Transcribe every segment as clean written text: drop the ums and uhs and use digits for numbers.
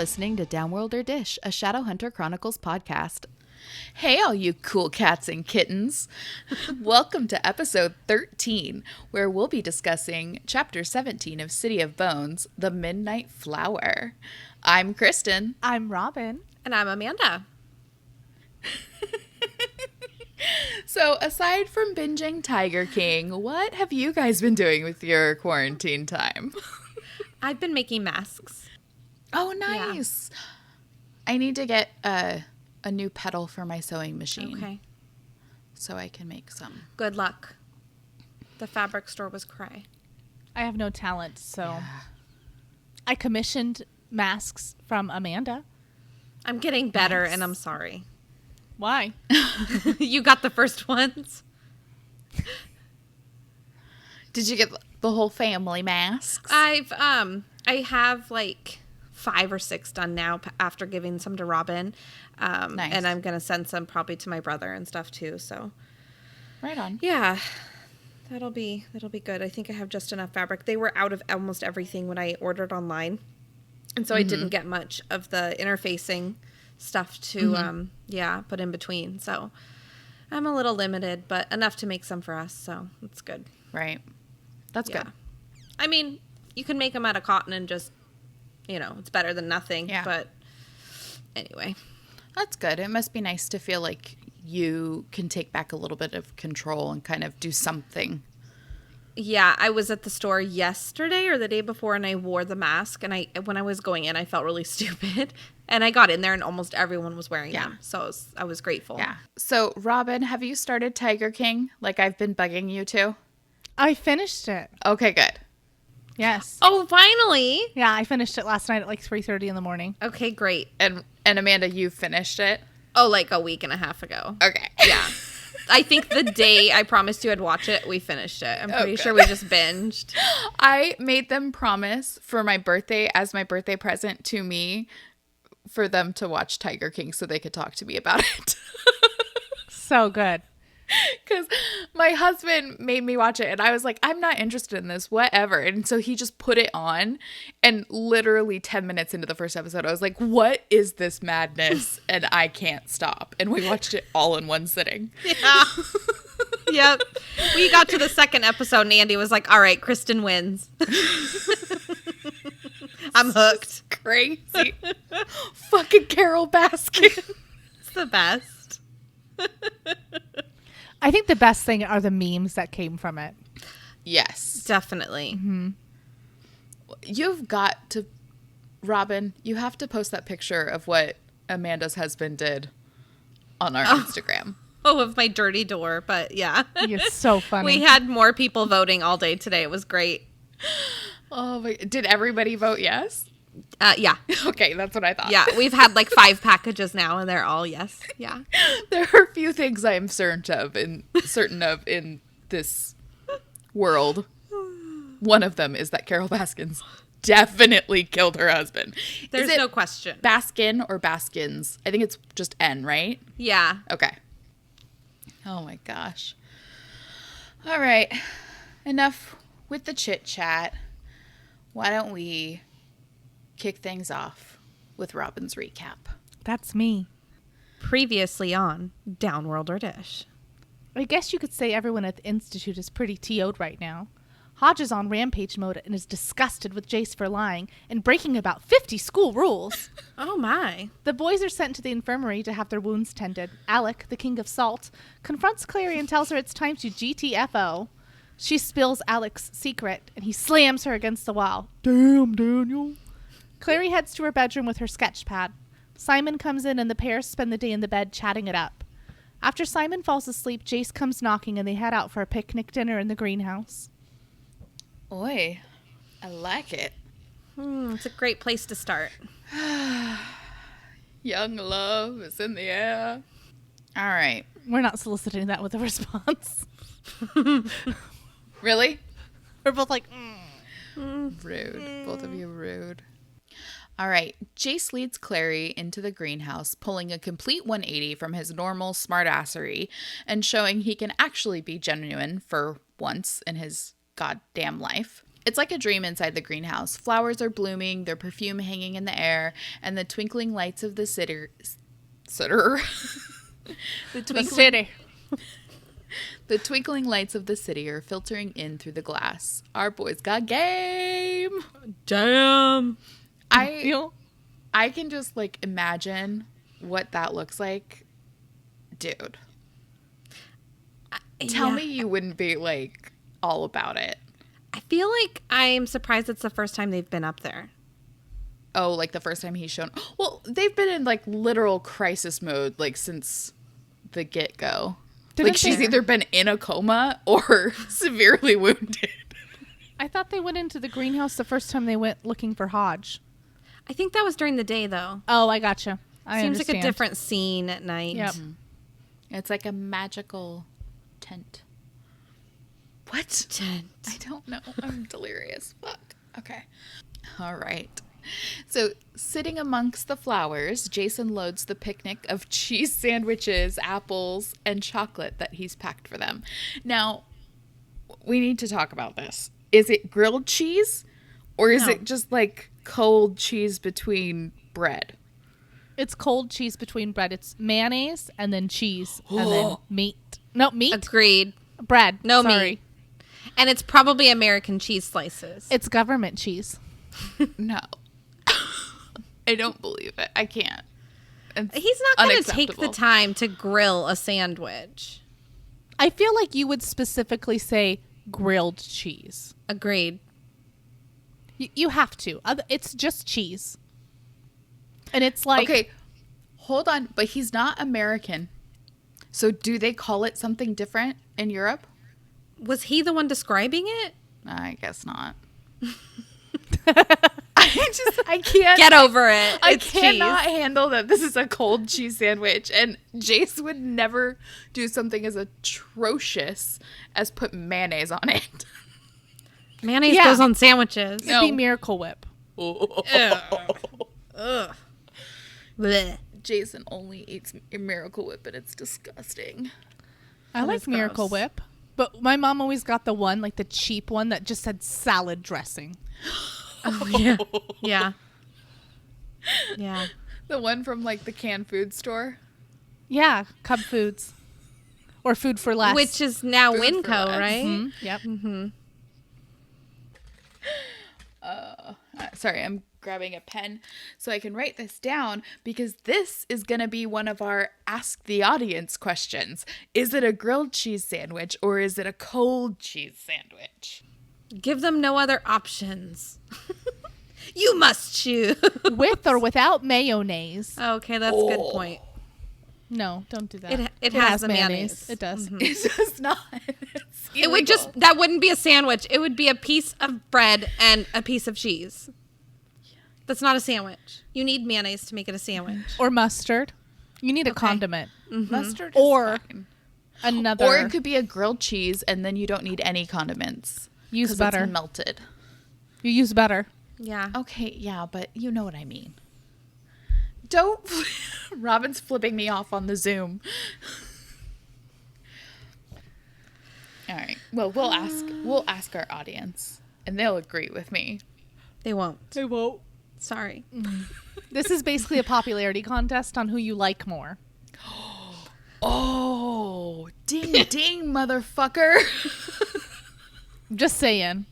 listening to Downworlder Dish, a Shadowhunter Chronicles podcast. Hey, all you cool cats and kittens. Welcome to episode 13, where we'll be discussing chapter 17 of City of Bones, The Midnight Flower. I'm Kristen. I'm Robin. And I'm Amanda. So, aside from binging Tiger King, what have you guys been doing with your quarantine time? I've been making masks. Oh, nice. Yeah. I need to get a new pedal for my sewing machine. Okay. So I can make some. Good luck. The fabric store was cray. I have no talent, so I commissioned masks from Amanda. I'm getting better, and I'm sorry. Why? You got the first ones. Did you get the whole family masks? I have like 5 or 6 done now after giving some to Robin. Nice. And I'm going to send some probably to my brother and stuff too. So right on. Yeah, that'll be good. I think I have just enough fabric. They were out of almost everything when I ordered online. And so I didn't get much of the interfacing stuff to, put in between. So I'm a little limited, but enough to make some for us. So it's good. Right. That's good. I mean, you can make them out of cotton and just, it's better than nothing. Yeah. But anyway. That's good. It must be nice to feel like you can take back a little bit of control and kind of do something. Yeah, I was at the store yesterday or the day before, and I wore the mask. And when I was going in, I felt really stupid. And I got in there, and almost everyone was wearing them. So I was grateful. Yeah. So, Robin, have you started Tiger King like I've been bugging you to? I finished it. Okay, good. Yes. Oh, finally. Yeah, I finished it last night at like 3:30 in the morning. Okay, great. And Amanda, you finished it? Oh, like a week and a half ago. Okay. Yeah. I think the day I promised you I'd watch it, we finished it. I'm pretty sure we just binged. I made them promise for my birthday, as my birthday present to me, for them to watch Tiger King so they could talk to me about it. So good. Because my husband made me watch it, and I was like, I'm not interested in this, whatever. And so he just put it on, and literally 10 minutes into the first episode, I was like, what is this madness? And I can't stop. And we watched it all in one sitting. Yeah. Yep. We got to the second episode, and Andy was like, all right, Kristen wins. I'm hooked. Crazy. Fucking Carol Baskin. It's the best. I think the best thing are the memes that came from it. Yes. Definitely. Mm-hmm. You've got to, Robin, you have to post that picture of what Amanda's husband did on our Instagram. Oh, of my dirty door. But yeah. It's so funny. We had more people voting all day today. It was great. Oh, did everybody vote yes? Yeah. Okay, that's what I thought. Yeah, we've had like 5 packages now, and they're all yes. Yeah. There are a few things I am certain of in this world. One of them is that Carol Baskins definitely killed her husband. There's no question. Baskin or Baskins? I think it's just N, right? Yeah. Okay. Oh my gosh. All right. Enough with the chit chat. Why don't we kick things off with Robin's recap? That's me. Previously on Downworlder Dish. I guess you could say everyone at the Institute is pretty TO'd right now. Hodge is on rampage mode and is disgusted with Jace for lying and breaking about 50 school rules. Oh my. The boys are sent to the infirmary to have their wounds tended. Alec, the king of salt, confronts Clary and tells her it's time to GTFO. She spills Alec's secret and he slams her against the wall. Damn, Daniel. Clary heads to her bedroom with her sketch pad. Simon comes in and the pair spend the day in the bed chatting it up. After Simon falls asleep, Jace comes knocking and they head out for a picnic dinner in the greenhouse. Oi, I like it. It's a great place to start. Young love is in the air. All right. We're not soliciting that with a response. Really? We're both like, Rude. Both of you rude. All right. Jace leads Clary into the greenhouse, pulling a complete 180 from his normal smartassery and showing he can actually be genuine for once in his goddamn life. It's like a dream inside the greenhouse. Flowers are blooming, their perfume hanging in the air, and the twinkling lights of the city. The twinkling lights of the city are filtering in through the glass. Our boys got game. Damn. I can just like imagine what that looks like. Dude. Tell me you wouldn't be like all about it. I feel like I'm surprised it's the first time they've been up there. Oh, like the first time he's shown. Well, they've been in like literal crisis mode like since the get-go. Like she's either been in a coma or severely wounded. I thought they went into the greenhouse the first time they went looking for Hodge. I think that was during the day, though. Oh, I gotcha. Seems like a different scene at night. Yep. Mm-hmm. It's like a magical tent. What? Tent. I don't know. I'm delirious. Fuck. Okay. All right. So, sitting amongst the flowers, Jason loads the picnic of cheese sandwiches, apples, and chocolate that he's packed for them. Now, we need to talk about this. Is it grilled cheese? Or is it just like cold cheese between bread? It's cold cheese between bread. It's mayonnaise and then cheese and then meat. No, meat? Agreed. Bread. No Sorry. meat. And it's probably American cheese slices. It's government cheese. No. I don't believe it. I can't. He's not going to take the time to grill a sandwich. I feel like you would specifically say grilled cheese. Agreed. You have to. It's just cheese. And it's like... Okay, hold on. But he's not American. So do they call it something different in Europe? Was he the one describing it? I guess not. I can't get over it. I cannot handle that this is a cold cheese sandwich, and Jace would never do something as atrocious as put mayonnaise on it. Mayonnaise goes on sandwiches. It'd be Miracle Whip. Ugh. Blech. Jason only eats Miracle Whip, and it's disgusting. I like Miracle Whip, but my mom always got the one, like the cheap one that just said salad dressing. Oh, yeah. Yeah. Yeah. The one from like the canned food store? Yeah, Cub Foods. Or Food for Less. Which is now Winco, right? Mm-hmm. Yep. Mm-hmm. Sorry, I'm grabbing a pen so I can write this down because this is going to be one of our Ask the Audience questions. Is it a grilled cheese sandwich or is it a cold cheese sandwich? Give them no other options. You must choose. With or without mayonnaise. Okay, that's a good point. No, don't do that. It has the mayonnaise. It does. Mm-hmm. It does not. It would that wouldn't be a sandwich. It would be a piece of bread and a piece of cheese. That's not a sandwich. You need mayonnaise to make it a sandwich. Or mustard. You need a condiment. Mm-hmm. Mustard is fine. Another. Or it could be a grilled cheese and then you don't need any condiments. Use butter. It's melted. You use butter. Yeah. Okay, yeah, but you know what I mean. Don't. Robin's flipping me off on the Zoom. All right. Well, we'll ask our audience, and they'll agree with me. They won't. They won't. Sorry. This is basically a popularity contest on who you like more. Oh, ding ding, motherfucker. Just saying.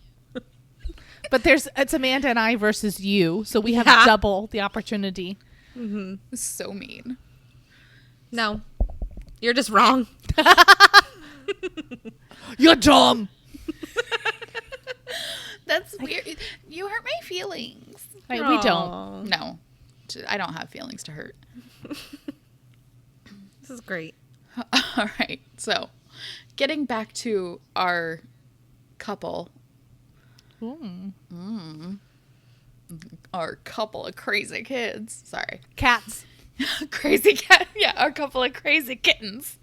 But it's Amanda and I versus you, so we have double the opportunity. Mm-hmm. So mean. No. You're just wrong. You're dumb. That's weird. You hurt my feelings. We don't. No. I don't have feelings to hurt. This is great. All right. So, getting back to our couple. Our couple of crazy kids. Sorry. Cats. Crazy cat. Yeah, our couple of crazy kittens.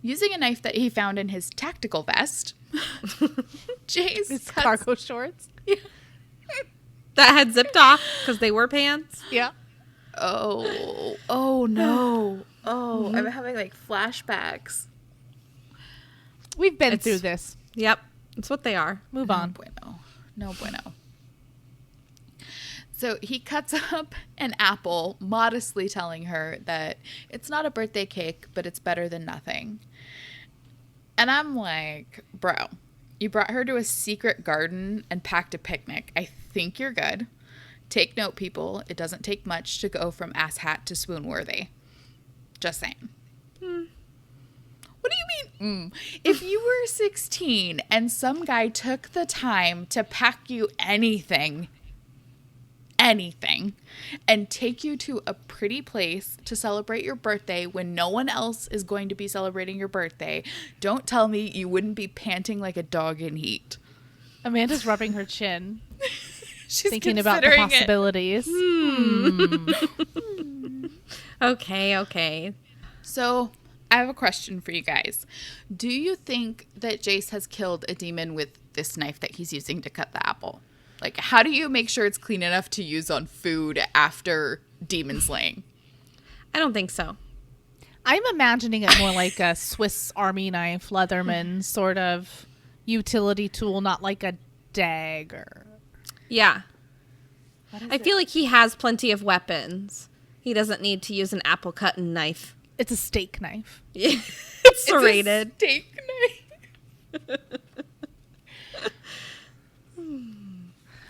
Using a knife that he found in his tactical vest, Jace His cargo shorts. Yeah. That had zipped off because they were pants. Yeah. Oh no. Oh, I'm having like flashbacks. We've been through this. Yep. That's what they are. Move on. Bueno. No bueno. So he cuts up an apple, modestly telling her that it's not a birthday cake, but it's better than nothing. And I'm like, bro, you brought her to a secret garden and packed a picnic. I think you're good. Take note, people. It doesn't take much to go from asshat to swoon-worthy. Just saying. What do you mean? If you were 16 and some guy took the time to pack you anything, and take you to a pretty place to celebrate your birthday when no one else is going to be celebrating your birthday, don't tell me you wouldn't be panting like a dog in heat. Amanda's rubbing her chin. She's thinking about the possibilities. Okay. So I have a question for you guys. Do you think that Jace has killed a demon with this knife that he's using to cut the apple? Like, how do you make sure it's clean enough to use on food after demon slaying? I don't think so. I'm imagining it more like a Swiss Army knife, Leatherman sort of utility tool, not like a dagger. Yeah. I feel like he has plenty of weapons. He doesn't need to use an apple cutting knife. It's a steak knife. It's serrated. It's a steak knife.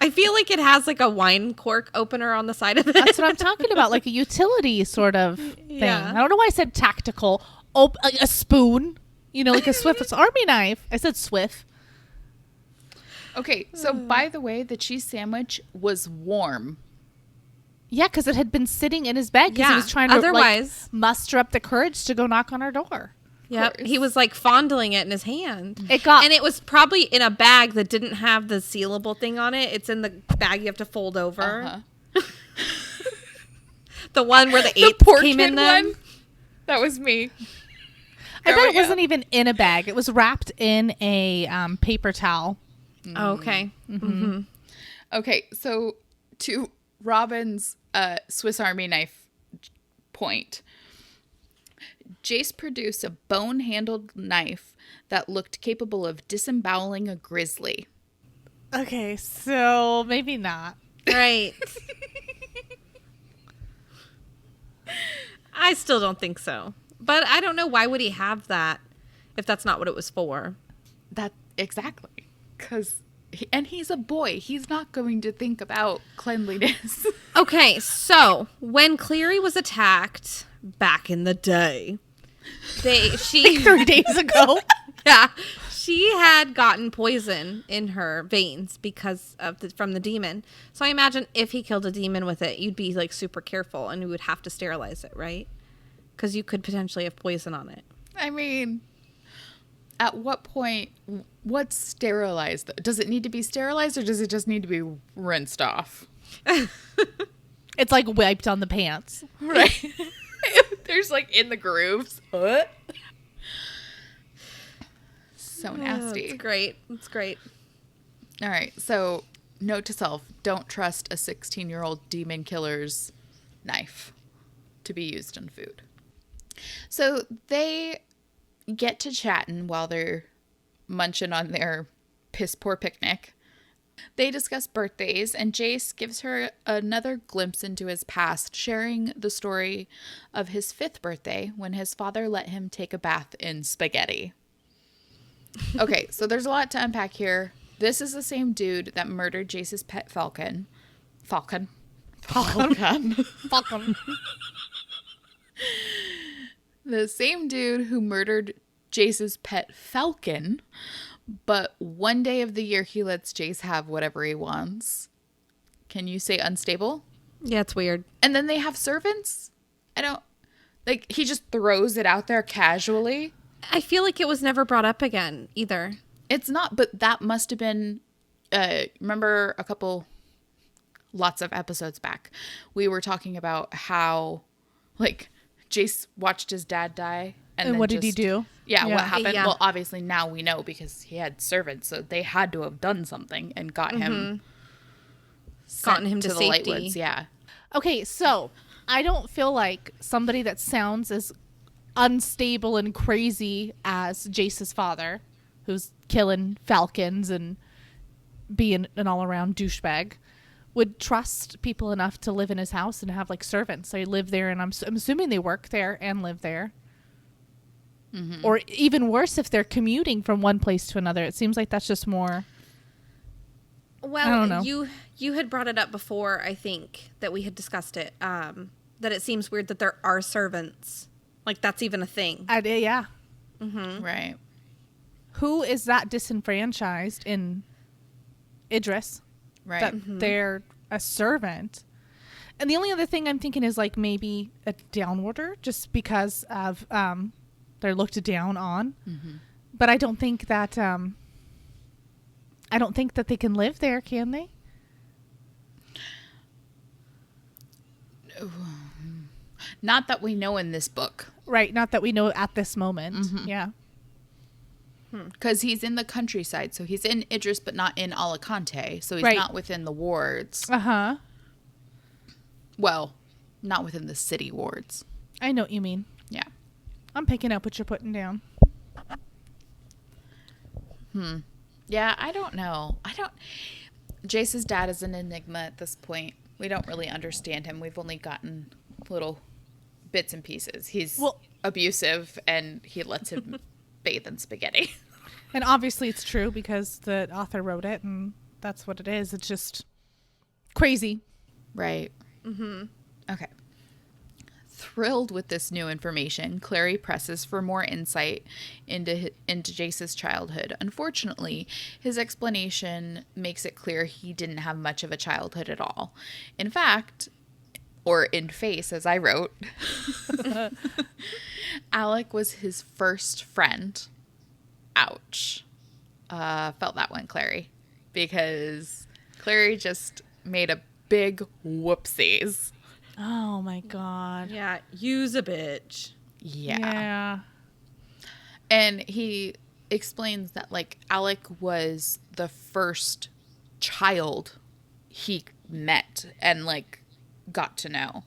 I feel like it has like a wine cork opener on the side of it. That's what I'm talking about, like a utility sort of thing. Yeah. I don't know why I said tactical. A spoon, like a Swiss Army knife. I said Swift. Okay, so by the way, the cheese sandwich was warm. Yeah, because it had been sitting in his bag because he was trying to otherwise muster up the courage to go knock on our door. Yep, he was like fondling it in his hand. And it was probably in a bag that didn't have the sealable thing on it. It's in the bag you have to fold over. The one where the eighth came in then. One? That was me. I bet it wasn't even in a bag. It was wrapped in a paper towel. Oh, okay. Mm-hmm. Okay, so to Robin's Swiss Army knife point, Jace produced a bone-handled knife that looked capable of disemboweling a grizzly. Okay, so maybe not. Right. I still don't think so. But I don't know, why would he have that if that's not what it was for? That exactly. And he's a boy. He's not going to think about cleanliness. Okay, so when Clary was attacked back in the day, she 3 days ago. Yeah, she had gotten poison in her veins because of from the demon. So I imagine if he killed a demon with it, you'd be like super careful and you would have to sterilize it, right? Because you could potentially have poison on it. I mean, at what point, what's sterilized? Does it need to be sterilized or does it just need to be rinsed off? It's like wiped on the pants. Right. There's like in the grooves. What? So nasty. It's great. It's great. All right. So note to self, don't trust a 16-year-old demon killer's knife to be used in food. So they get to chatting while they're munching on their piss poor picnic. They discuss birthdays, and Jace gives her another glimpse into his past, sharing the story of his 5th birthday when his father let him take a bath in spaghetti. Okay, so there's a lot to unpack here. This is the same dude that murdered Jace's pet Falcon. The same dude who murdered Jace's pet Falcon, but one day of the year he lets Jace have whatever he wants. Can you say unstable? Yeah, it's weird. And then they have servants? He just throws it out there casually. I feel like it was never brought up again either. It's not, but that must have been, remember lots of episodes back, we were talking about how, Jace watched his dad die. And what did he do? Yeah, what happened? Yeah. Well, obviously now we know because he had servants, so they had to have done something and gotten him to the safety. Lightwoods. Yeah. Okay, so I don't feel like somebody that sounds as unstable and crazy as Jace's father, who's killing falcons and be an all-around douchebag, would trust people enough to live in his house and have like servants. They live there, and I'm assuming they work there and live there. Mm-hmm. Or even worse, if they're commuting from one place to another. It seems like that's just more... Well, I don't know. You had brought it up before, I think, that we had discussed it, that it seems weird that there are servants. Like, that's even a thing. Yeah. Mm-hmm. Right. Who is that disenfranchised in Idris? Right. That they're a servant. And the only other thing I'm thinking is like maybe a downworlder, just because of they're looked down on. Mm-hmm. But I don't think that they can live there, can they? Not that we know in this book. Right, not that we know at this moment. Mm-hmm. Yeah. Because he's in the countryside, so he's in Idris, but not in Alicante, so he's not within the wards. Uh-huh. Well, not within the city wards. I know what you mean. Yeah. I'm picking up what you're putting down. Yeah, I don't know. Jace's dad is an enigma at this point. We don't really understand him. We've only gotten little bits and pieces. He's abusive, and he lets him bathe in spaghetti. And obviously it's true because the author wrote it, and that's what it is. It's just crazy. Right. Mm-hmm. Okay. Thrilled with this new information, Clary presses for more insight into Jace's childhood. Unfortunately, his explanation makes it clear he didn't have much of a childhood at all. In fact, or in face, as I wrote, Alec was his first friend. Ouch. Felt that one, Clary. Because Clary just made a big whoopsies. Oh my God. Yeah, use a bitch. Yeah. And he explains that, like, Alec was the first child he met and, like, got to know.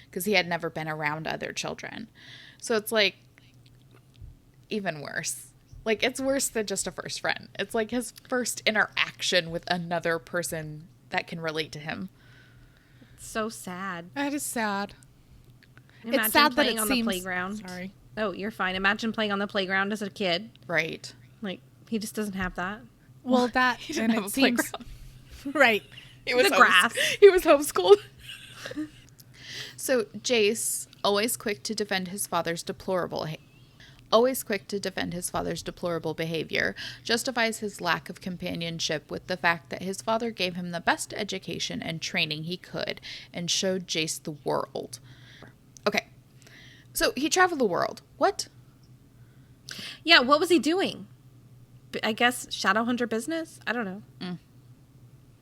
Because he had never been around other children. So it's, like, even worse. Like, it's worse than just a first friend. It's, like, his first interaction with another person that can relate to him. So sad. That is sad. Imagine it's sad playing that it on seems... the playground. Sorry. Oh, you're fine. Imagine playing on the playground as a kid. Right. Like, he just doesn't have that. Well, that... He didn't have a seems... playground. Right. He was the grass. He was homeschooled. So Jace, always quick to defend his father's deplorable behavior, justifies his lack of companionship with the fact that his father gave him the best education and training he could and showed Jace the world. Okay, so he traveled the world. What? Yeah, what was he doing? I guess Shadowhunter business? I don't know.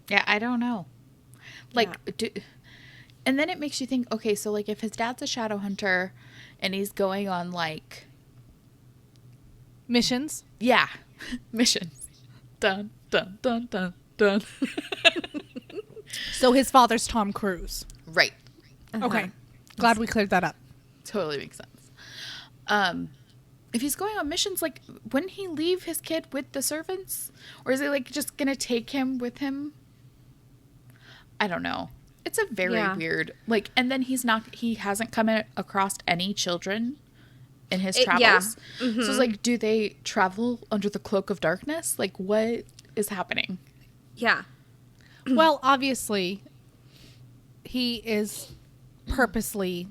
Yeah, I don't know. Like, and then it makes you think, okay, so like if his dad's a Shadowhunter and he's going on like... Missions? Yeah. Missions. Dun, dun, dun, dun, dun. So his father's Tom Cruise. Right. Uh-huh. Okay. Glad we cleared that up. Totally makes sense. If he's going on missions, like, wouldn't he leave his kid with the servants? Or is he, like, just going to take him with him? I don't know. It's a very weird, like, and then he hasn't come across any children in his travels. Yeah. Mm-hmm. So it's like, do they travel under the cloak of darkness? Like, what is happening? Yeah. Well, obviously, he is purposely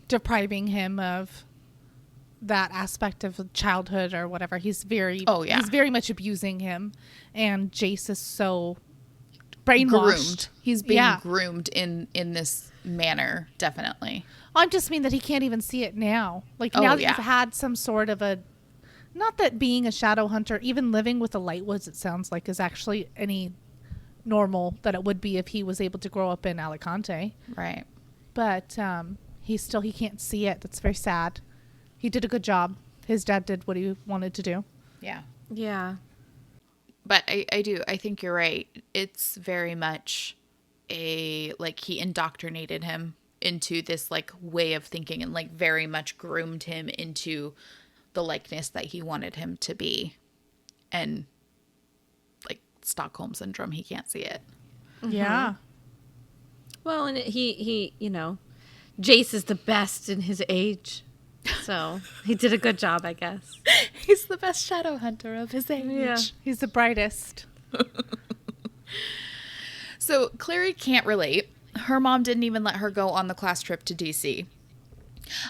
depriving him of that aspect of childhood or whatever. He's very much abusing him, and Jace is so brainwashed. Groomed. He's being groomed in this manner, definitely. I just mean that he can't even see it now. Like, now that you've had some sort of a... Not that being a shadow hunter, even living with the Lightwoods, it sounds like, is actually any normal that it would be if he was able to grow up in Alicante. Right. But he can't see it. That's very sad. He did a good job. His dad did what he wanted to do. Yeah. Yeah. But I think you're right. It's very much he indoctrinated him into this, like, way of thinking and, like, very much groomed him into the likeness that he wanted him to be. And, like, Stockholm Syndrome. He can't see it. Yeah. Well, and he, Jace is the best in his age. So he did a good job, I guess. He's the best shadow hunter of his age. Yeah. He's the brightest. So Clary can't relate. Her mom didn't even let her go on the class trip to DC.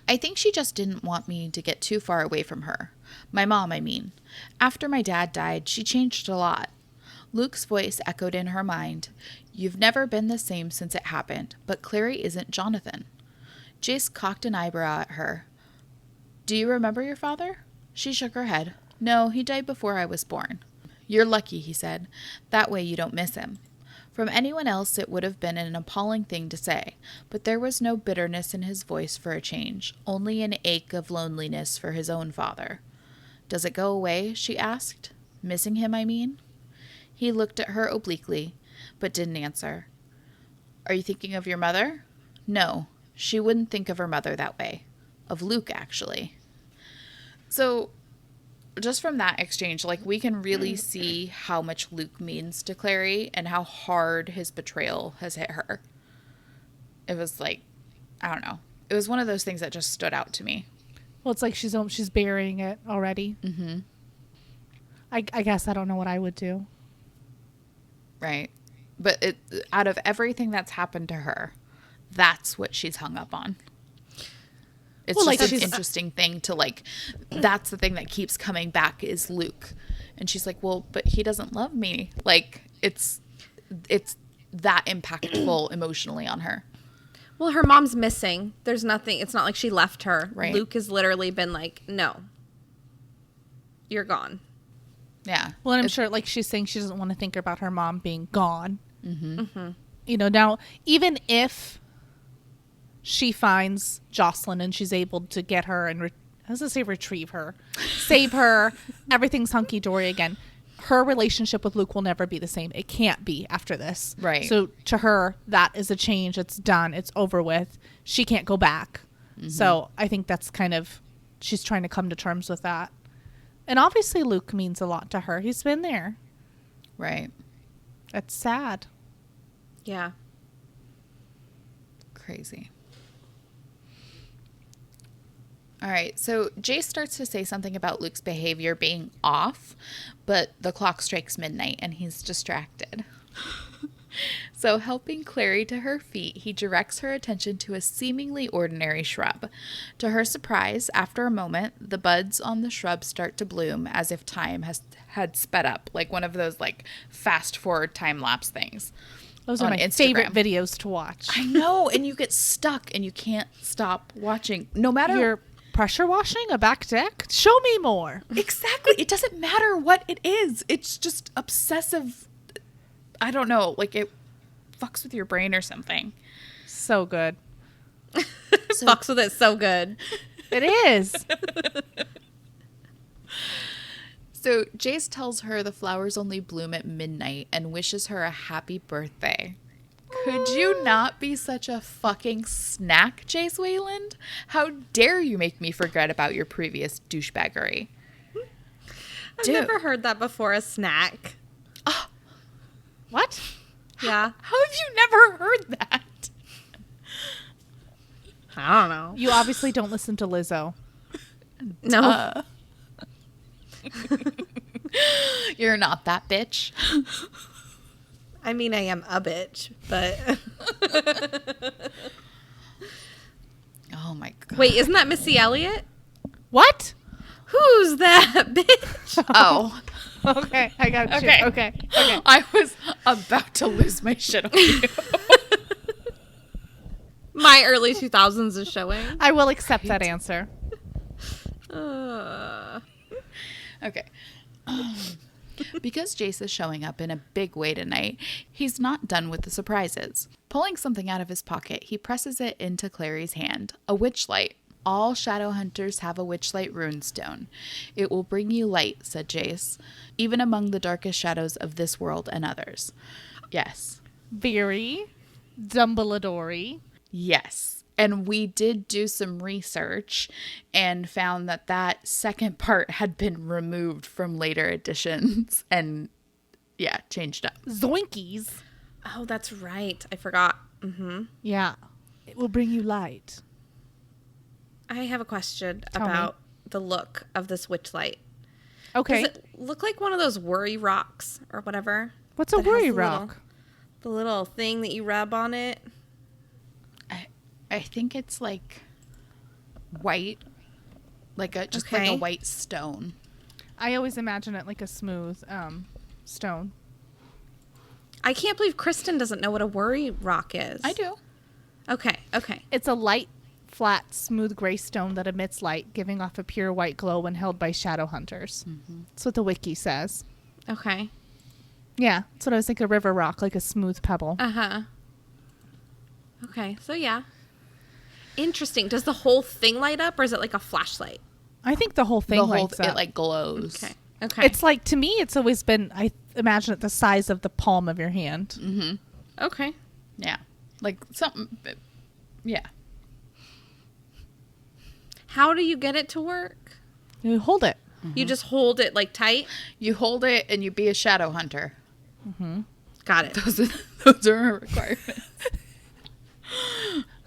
I think she just didn't want me to get too far away from her. My mom, I mean. After my dad died, she changed a lot. Luke's voice echoed in her mind. You've never been the same since it happened, but Clary isn't Jonathan. Jace cocked an eyebrow at her. Do you remember your father? She shook her head. No, he died before I was born. You're lucky, he said. That way you don't miss him. From anyone else, it would have been an appalling thing to say, but there was no bitterness in his voice for a change, only an ache of loneliness for his own father. Does it go away? She asked. Missing him, I mean? He looked at her obliquely, but didn't answer. Are you thinking of your mother? No, she wouldn't think of her mother that way. Of Luke, actually. So, just from that exchange, like, we can really see how much Luke means to Clary and how hard his betrayal has hit her. It was like, I don't know. It was one of those things that just stood out to me. Well, it's like she's burying it already. Mm-hmm. I guess I don't know what I would do. Right. But out of everything that's happened to her, that's what she's hung up on. It's well, just like, an interesting thing to, like, that's the thing that keeps coming back is Luke. And she's like, well, but he doesn't love me. Like, it's that impactful emotionally on her. Well, her mom's missing. There's nothing. It's not like she left her. Right. Luke has literally been like, no, you're gone. Yeah. Well, and I'm sure, like, she's saying she doesn't want to think about her mom being gone. Mm-hmm. Mm-hmm. You know, now, even if she finds Jocelyn and she's able to get her and, I was going to say retrieve her, save her, everything's hunky-dory again, her relationship with Luke will never be the same. It can't be after this. Right. So to her, that is a change. It's done. It's over with. She can't go back. Mm-hmm. So I think that's kind of, she's trying to come to terms with that. And obviously Luke means a lot to her. He's been there. Right. That's sad. Yeah. Crazy. All right, so Jace starts to say something about Luke's behavior being off, but the clock strikes midnight and he's distracted. So helping Clary to her feet, he directs her attention to a seemingly ordinary shrub. To her surprise, after a moment, the buds on the shrub start to bloom as if time had sped up, like one of those like fast forward time lapse things. Those are my Instagram. favorite videos to watch. I know, and you get stuck and you can't stop watching. No matter You're pressure washing a back deck? Show me more. Exactly. It doesn't matter what it is. It's just obsessive. I don't know. Like, it fucks with your brain or something. So good. Fucks with it so good. It is. So Jace tells her the flowers only bloom at midnight and wishes her a happy birthday. Could you not be such a fucking snack, Jace Wayland? How dare you make me forget about your previous douchebaggery? I've never heard that before, a snack. What? Yeah. How have you never heard that? I don't know. You obviously don't listen to Lizzo. No. You're not that bitch. I mean, I am a bitch, but... Oh my god. Wait, isn't that Missy Elliott? What? Who's that bitch? Oh. Okay, I got you. Okay. Okay. I was about to lose my shit on you. My early 2000s is showing. I will accept that answer. Okay. Because Jace is showing up in a big way tonight, he's not done with the surprises. Pulling something out of his pocket, he presses it into Clary's hand, a witchlight. All Shadowhunters have a witchlight runestone. It will bring you light, said Jace, even among the darkest shadows of this world and others. Yes. Very Dumbledore. Yes. And we did do some research and found that that second part had been removed from later editions and changed up. Zoinkies. Oh, that's right. I forgot. Yeah. It will bring you light. I have a question Tell about the look of this witch light. Okay. Does it look like one of those worry rocks or whatever? What's a that has worry the rock? The little thing that you rub on it. I think it's like white, like a white stone. I always imagine it like a smooth stone. I can't believe Kristen doesn't know what a worry rock is. I do. Okay. It's a light, flat, smooth gray stone that emits light, giving off a pure white glow when held by Shadowhunters. That's what the wiki says. Okay. Yeah, that's what I was thinking. A river rock, like a smooth pebble. Uh-huh. Okay, so yeah. Interesting. Does the whole thing light up, or is it like a flashlight? I think the whole thing lights up. It like glows. Okay. It's like, to me, it's always been, I imagine it the size of the palm of your hand. Mm-hmm. Okay. Yeah. Like something. Yeah. How do you get it to work? You hold it. You just hold it like tight? You hold it and you be a shadow hunter. Got it. Those are our requirements.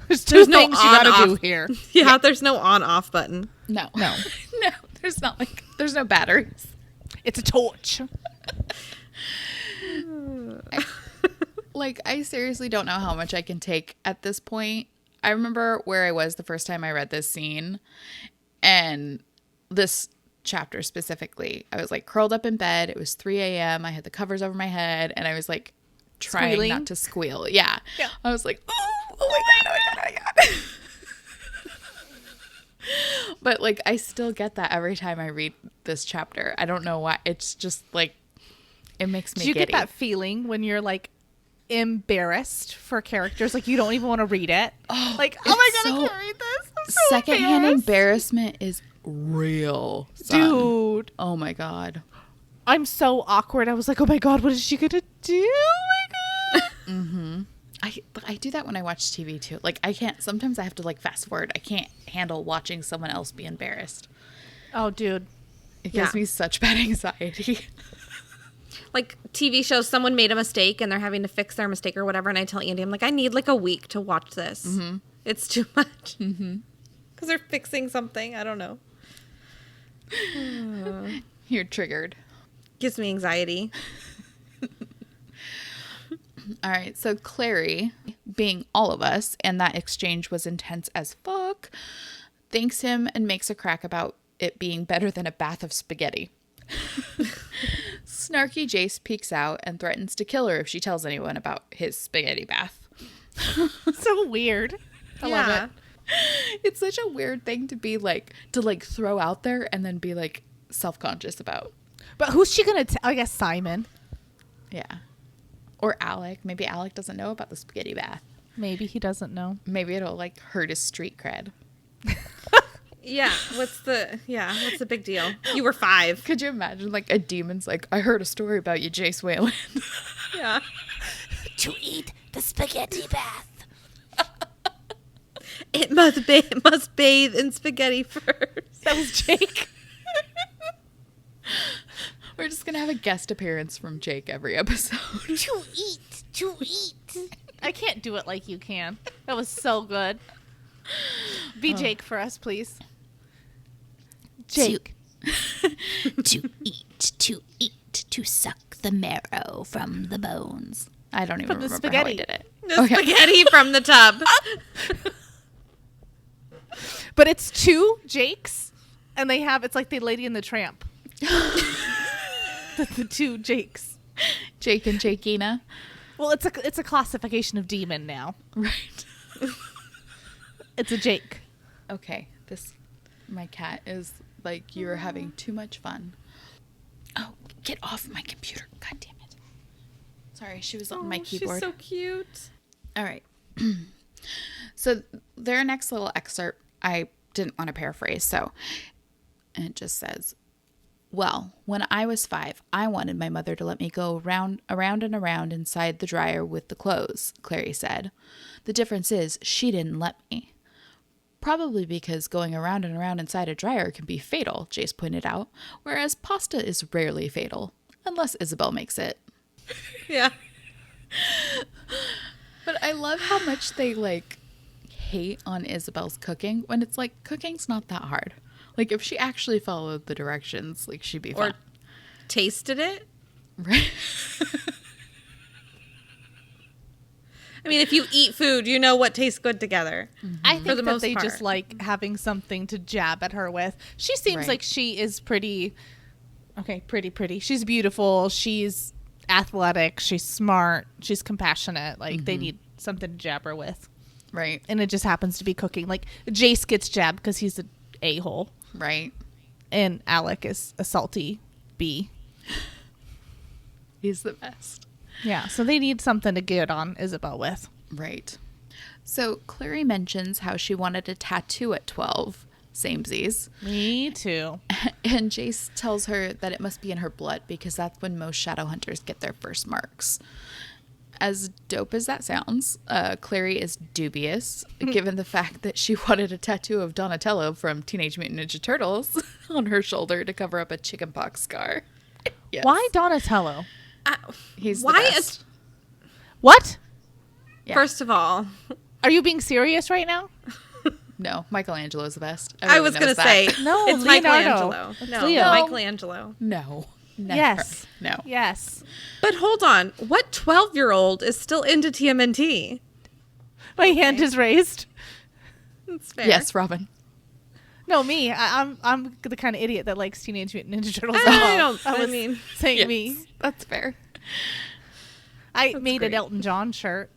There's two no things you gotta do on-off. here. Yeah, there's no on-off button. No. No. No. There's no batteries. It's a torch. I seriously don't know how much I can take at this point. I remember where I was the first time I read this scene, and this chapter specifically. I was like curled up in bed. It was 3 a.m. I had the covers over my head, and I was like trying Squealing? not to squeal. Yeah. I was like, oh my god. But I still get that every time I read this chapter. I don't know why. It's just it makes me Do you giddy. get that feeling when you're embarrassed for characters? You don't even want to read it. Oh my god, I can't read this. I'm so secondhand embarrassed. embarrassment is real, son. Dude. Oh my god. I'm so awkward. I was like, oh my god, what is she gonna do? Oh my god. Mm-hmm. I do that when I watch TV too. I can't. Sometimes I have to fast forward. I can't handle watching someone else be embarrassed. Oh, dude. It gives me such bad anxiety. TV shows, someone made a mistake and they're having to fix their mistake or whatever, and I tell Andy, I'm like, I need a week to watch this. Mm-hmm. It's too much. Because they're fixing something. I don't know. You're triggered. Gives me anxiety. All right, so Clary, being all of us, and that exchange was intense as fuck, thanks him and makes a crack about it being better than a bath of spaghetti. Snarky Jace peeks out and threatens to kill her if she tells anyone about his spaghetti bath. So weird. I love it. It's such a weird thing to be to throw out there and then be self-conscious about. But who's she gonna tell? I guess Simon. Yeah. Or Alec. Maybe Alec doesn't know about the spaghetti bath. Maybe he doesn't know. Maybe it'll hurt his street cred. Yeah. What's the big deal? You were 5. Could you imagine a demon's I heard a story about you, Jace Whalen. Yeah. To eat the spaghetti bath. It must bathe in spaghetti first. That was Jake. We're just going to have a guest appearance from Jake every episode. To eat. I can't do it like you can. That was so good. Be Jake for us, please. Jake. To eat, to suck the marrow from the bones. I don't even From the remember how I spaghetti. did it. The spaghetti from the tub. But it's 2 Jakes, and they have, it's like the Lady and the Tramp. the 2 Jakes. Jake and Jakina. Well, it's a classification of demon now. Right. It's a Jake. Okay. My cat is you're having too much fun. Oh, get off my computer. God damn it. Sorry, she was on my keyboard. She's so cute. All right. So their next little excerpt, I didn't want to paraphrase, and it just says, well, when I was 5, I wanted my mother to let me go around and around inside the dryer with the clothes, Clary said. The difference is she didn't let me. Probably because going around and around inside a dryer can be fatal, Jace pointed out, whereas pasta is rarely fatal, unless Isabel makes it. Yeah. But I love how much they like hate on Isabel's cooking when it's like cooking's not that hard. Like if she actually followed the directions, like she'd be fine. Or tasted it. Right. I mean, if you eat food, you know what tastes good together. I think For the that most they part. just like having something to jab at her with. She seems Right. like she is pretty. Okay, pretty. She's beautiful. She's athletic. She's smart. She's compassionate. Like they need something to jab her with, Right. and it just happens to be cooking. Like Jace gets jabbed because he's an a-hole, Right. and Alec is a salty bee. He's the best. Yeah, so they need something to get on Isabel with. Right. So Clary mentions how she wanted a tattoo at 12. Samesies. Me too. And Jace tells her that it must be in her blood because that's when most Shadowhunters get their first marks. As dope as that sounds, Clary is dubious, given the fact that she wanted a tattoo of Donatello from Teenage Mutant Ninja Turtles on her shoulder to cover up a chickenpox scar. Yes. Why Donatello? He's Why the best. What? Yeah. First of all, Are you being serious right now? No, Michelangelo's the best. I Everyone was going knows to that. say, No, it's Leonardo. Michelangelo. It's No, Leo. Michelangelo. No. Never. Yes. No. Yes. But hold on. What 12-year-old is still into TMNT? My hand is raised. That's fair. Yes, Robin. No, me. I'm the kind of idiot that likes Teenage Mutant Ninja Turtles. I was mean, saying Yes, me. that's fair. I That's made great. an Elton John shirt.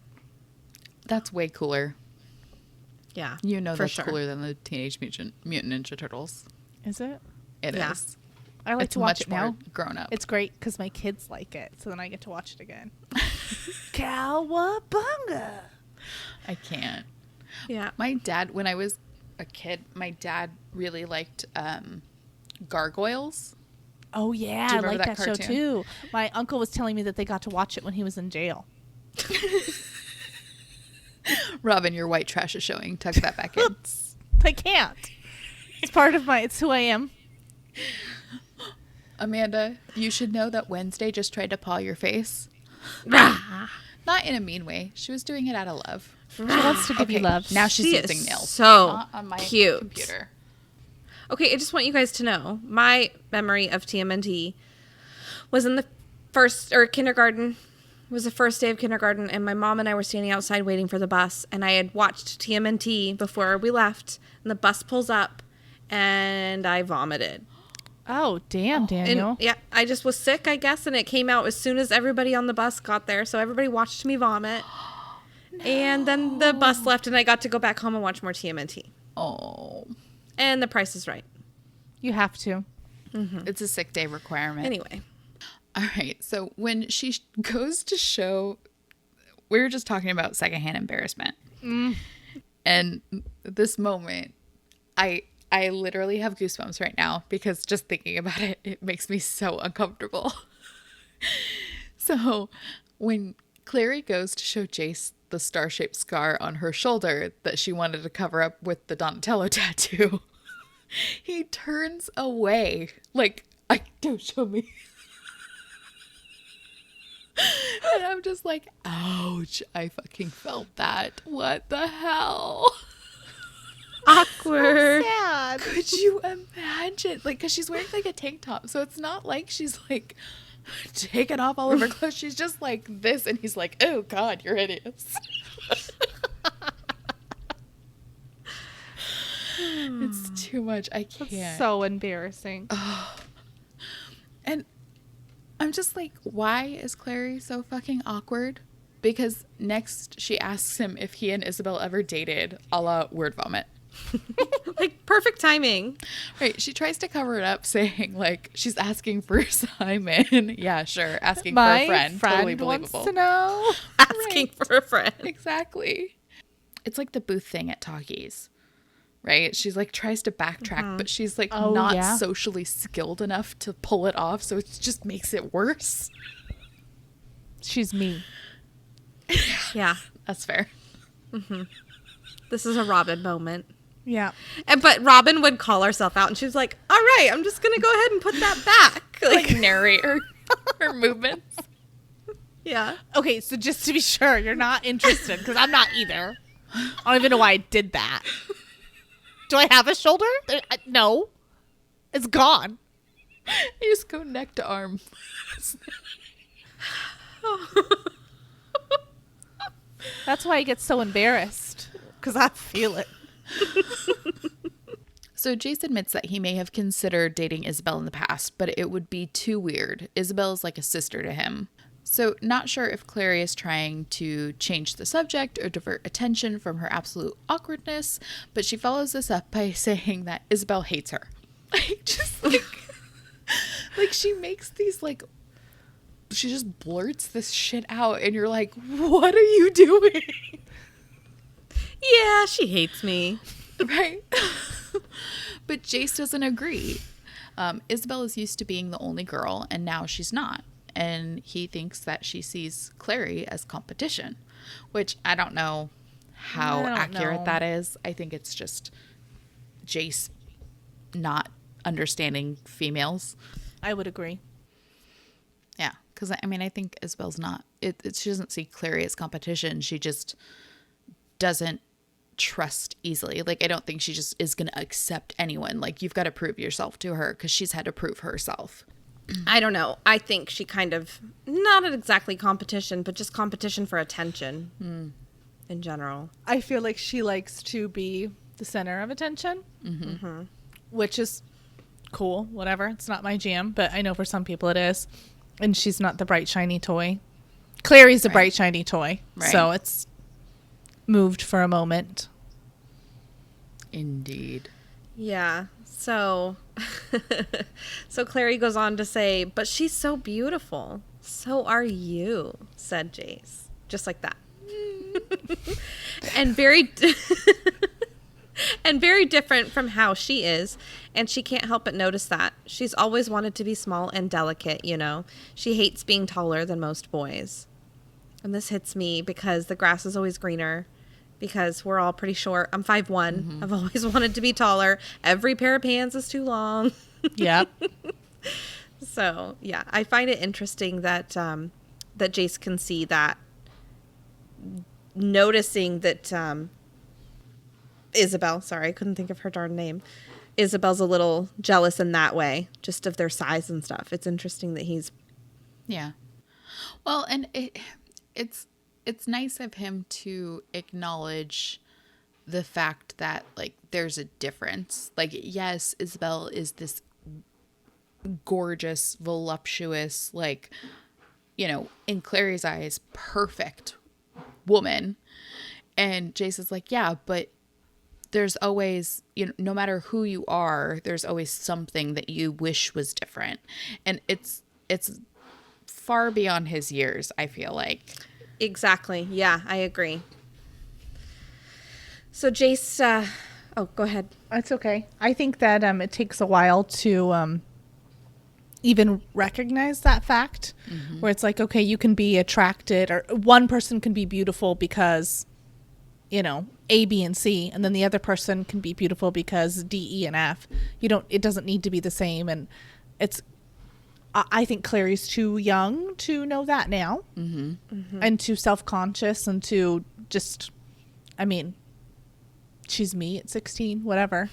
That's way cooler. yeah. You know for that's sure. cooler than the Teenage Mutant Ninja Turtles. Is it? It is. Yeah. I like It's to watch much it more now. grown up. It's great because my kids like it, so then I get to watch it again. Cowabunga! I can't. Yeah. My dad, when I was a kid, my dad really liked Gargoyles. Oh yeah, Do I you remember like that show cartoon? too. My uncle was telling me that they got to watch it when he was in jail. Robin, your white trash is showing. Tuck that back in. I can't. It's part of it's who I am. Amanda, you should know that Wednesday just tried to paw your face. Not in a mean way. She was doing it out of love. She wants to give you love. Now she's She using is nails. so Not on my cute. computer. Okay, I just want you guys to know my memory of TMNT was in the first or kindergarten. It was the first day of kindergarten, and my mom and I were standing outside waiting for the bus, and I had watched TMNT before we left, and the bus pulls up, and I vomited. Oh damn, Daniel. And yeah, I just was sick, I guess, and it came out as soon as everybody on the bus got there, so everybody watched me vomit. And then the bus left, and I got to go back home and watch more TMNT. Oh. And The Price is Right. You have to. It's a sick day requirement. Anyway. All right. So when she goes to show, we were just talking about secondhand embarrassment. And this moment, I literally have goosebumps right now because just thinking about it, it makes me so uncomfortable. So when Clary goes to show Jace the star-shaped scar on her shoulder that she wanted to cover up with the Donatello tattoo, he turns away. Like, don't show me. And I'm just like, ouch, I fucking felt that. What the hell? Awkward. Sad. Could you imagine? Like, because she's wearing like a tank top. So it's not like she's like taking off all of her clothes. She's just like this. And he's like, oh, God, you're hideous. It's too much. I can't. So embarrassing. And I'm just like, why is Clary so fucking awkward? Because next she asks him if he and Isabel ever dated, a la word vomit. Like, perfect timing. Right. She tries to cover it up saying, like, she's asking for Simon. Yeah, sure. Asking My for a friend. Totally wants believable. to know. Asking for a friend. Exactly. It's like the booth thing at Talkies. Right? She's like tries to backtrack, but she's like Oh, not yeah. socially skilled enough to pull it off. So it just makes it worse. She's me. Yeah. That's fair. This is a Robin moment. Yeah. But Robin would call herself out, and she was like, all right, I'm just going to go ahead and put that back. Like narrate her movements. Yeah. Okay, so just to be sure, you're not interested, because I'm not either. I don't even know why I did that. Do I have a shoulder? No. It's gone. You just go neck to arm. That's why I get so embarrassed, because I feel it. So Jace admits that he may have considered dating Isabel in the past, but it would be too weird. Isabel is like a sister to him. So not sure if Clary is trying to change the subject or divert attention from her absolute awkwardness, but she follows this up by saying that Isabel hates her. Like she makes these she just blurts this shit out and you're like, what are you doing? Yeah, she hates me. Right? But Jace doesn't agree. Isabel is used to being the only girl, and now she's not. And he thinks that she sees Clary as competition, which I don't know how accurate that is. I think it's just Jace not understanding females. I would agree. Yeah, because I mean, I think Isabel's not. She doesn't see Clary as competition. She just doesn't trust easily. Like, I don't think she just is going to accept anyone. Like, you've got to prove yourself to her because she's had to prove herself. I don't know. I think she kind of, not exactly competition, but just competition for attention in general. I feel like she likes to be the center of attention, which is cool, whatever. It's not my jam, but I know for some people it is. And she's not the bright, shiny toy. Clary's the bright, shiny toy. Right. So it's moved for a moment. Indeed. Yeah. So Clary goes on to say, but she's so beautiful. So are you, said Jace. Just like that. and very different from how she is. And she can't help but notice that. She's always wanted to be small and delicate, you know. She hates being taller than most boys. And this hits me because the grass is always greener. Because we're all pretty short. I'm 5'1". I've always wanted to be taller. Every pair of pants is too long. Yep. So, yeah. I find it interesting that that Jace can see that. Noticing that Isabel, sorry, I couldn't think of her darn name. Isabel's a little jealous in that way, just of their size and stuff. It's interesting that he's... Yeah. Well, and it's nice of him to acknowledge the fact that, like, there's a difference. Like, yes, Isabel is this gorgeous, voluptuous, like, you know, in Clary's eyes, perfect woman. And Jace is like, yeah, but there's always, you know, no matter who you are, there's always something that you wish was different. And it's far beyond his years, I feel like. Exactly. Yeah, I agree. So Jace, go ahead. That's okay. I think that it takes a while to even recognize that fact, where it's like, okay, you can be attracted, or one person can be beautiful because, you know, A, B, and C, and then the other person can be beautiful because D, E, and F. It doesn't need to be the same. And I think Clary's too young to know that now, and too self-conscious, and to just, I mean, she's me at 16, whatever.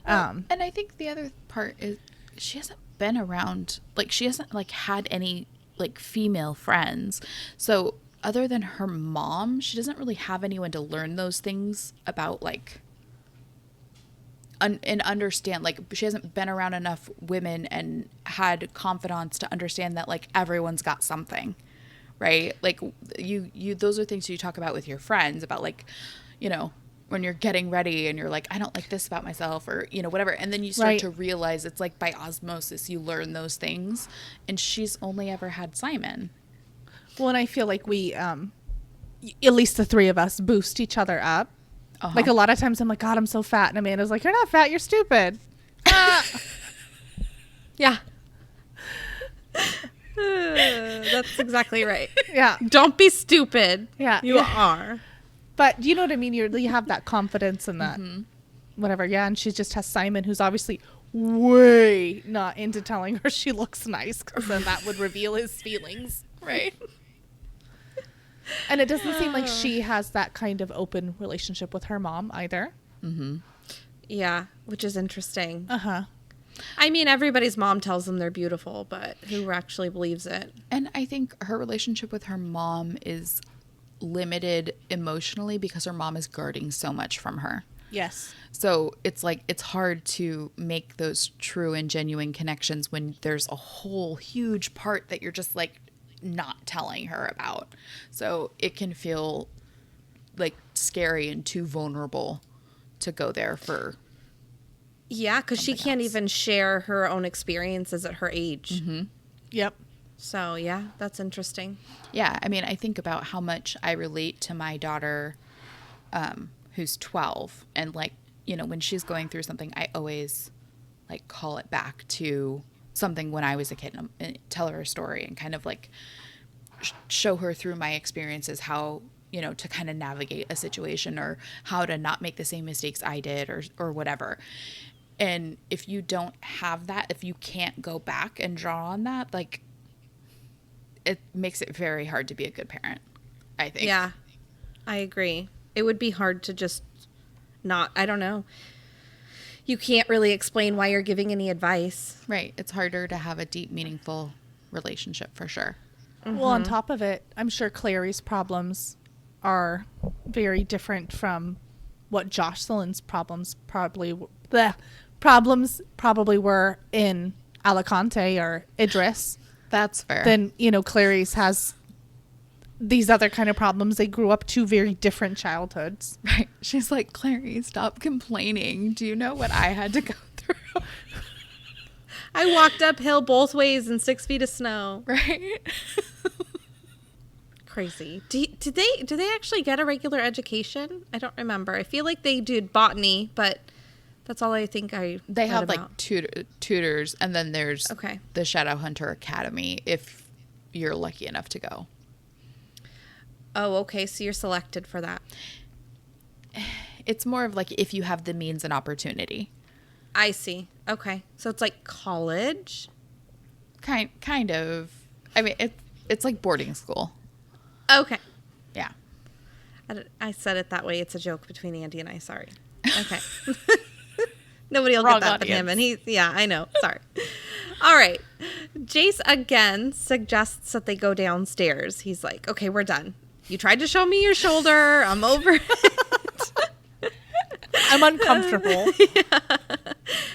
Well, and I think the other part is she hasn't been around, like, she hasn't, like, had any, like, female friends. So other than her mom, she doesn't really have anyone to learn those things about, like, and understand, like, she hasn't been around enough women and had confidants to understand that, like, everyone's got something, right? Like, you those are things you talk about with your friends about, like, you know, when you're getting ready and you're like, I don't like this about myself, or, you know, whatever. And then you start to realize it's like by osmosis, you learn those things. And she's only ever had Simon. Well, and I feel like we, at least the three of us, boost each other up. Like, a lot of times I'm like, God, I'm so fat. And Amanda's like, you're not fat, you're stupid. Yeah. That's exactly right. Yeah. Don't be stupid. Yeah. You are. But you know what I mean? You have that confidence and that whatever. Yeah. And she just has Simon, who's obviously way not into telling her she looks nice, because then that would reveal his feelings. Right. And it doesn't seem like she has that kind of open relationship with her mom either. Mm-hmm. Yeah, which is interesting. Uh-huh. I mean, everybody's mom tells them they're beautiful, but who actually believes it? And I think her relationship with her mom is limited emotionally because her mom is guarding so much from her. Yes. So it's like it's hard to make those true and genuine connections when there's a whole huge part that you're just like not telling her about. So it can feel like scary and too vulnerable to go there for. Yeah, because she can't else. even share her own experiences at her age. Mm-hmm. Yep. So, yeah, that's interesting. Yeah, I mean, I think about how much I relate to my daughter, who's 12, and like, you know, when she's going through something, I always like call it back to something when I was a kid and tell her a story and kind of like show her through my experiences how, you know, to kind of navigate a situation or how to not make the same mistakes I did or whatever. And if you don't have that, if you can't go back and draw on that, like, it makes it very hard to be a good parent, I think. Yeah, I agree. It would be hard to just not, I don't know. You can't really explain why you're giving any advice. Right. It's harder to have a deep, meaningful relationship for sure. Mm-hmm. Well, on top of it, I'm sure Clary's problems are very different from what Jocelyn's problems probably were in Alicante or Idris. That's fair. Then, you know, Clary's has these other kind of problems. They grew up two very different childhoods. Right. She's like, Clary, stop complaining. Do you know what I had to go through? I walked uphill both ways in 6 feet of snow. Right. Crazy. Do they actually get a regular education? I don't remember. I feel like they did botany, but that's all I think They read have about. like tutors, and then there's Okay. the Shadowhunter Academy if you're lucky enough to go. Oh, okay. So you're selected for that. It's more of like if you have the means and opportunity. I see. Okay. So it's like college? Kind of. I mean, it's like boarding school. Okay. Yeah. I said it that way. It's a joke between Andy and I. Sorry. Okay. Nobody will Wrong get that but him. audience. And yeah, I know. Sorry. All right. Jace again suggests that they go downstairs. He's like, okay, we're done. You tried to show me your shoulder. I'm over it. I'm uncomfortable. Yeah.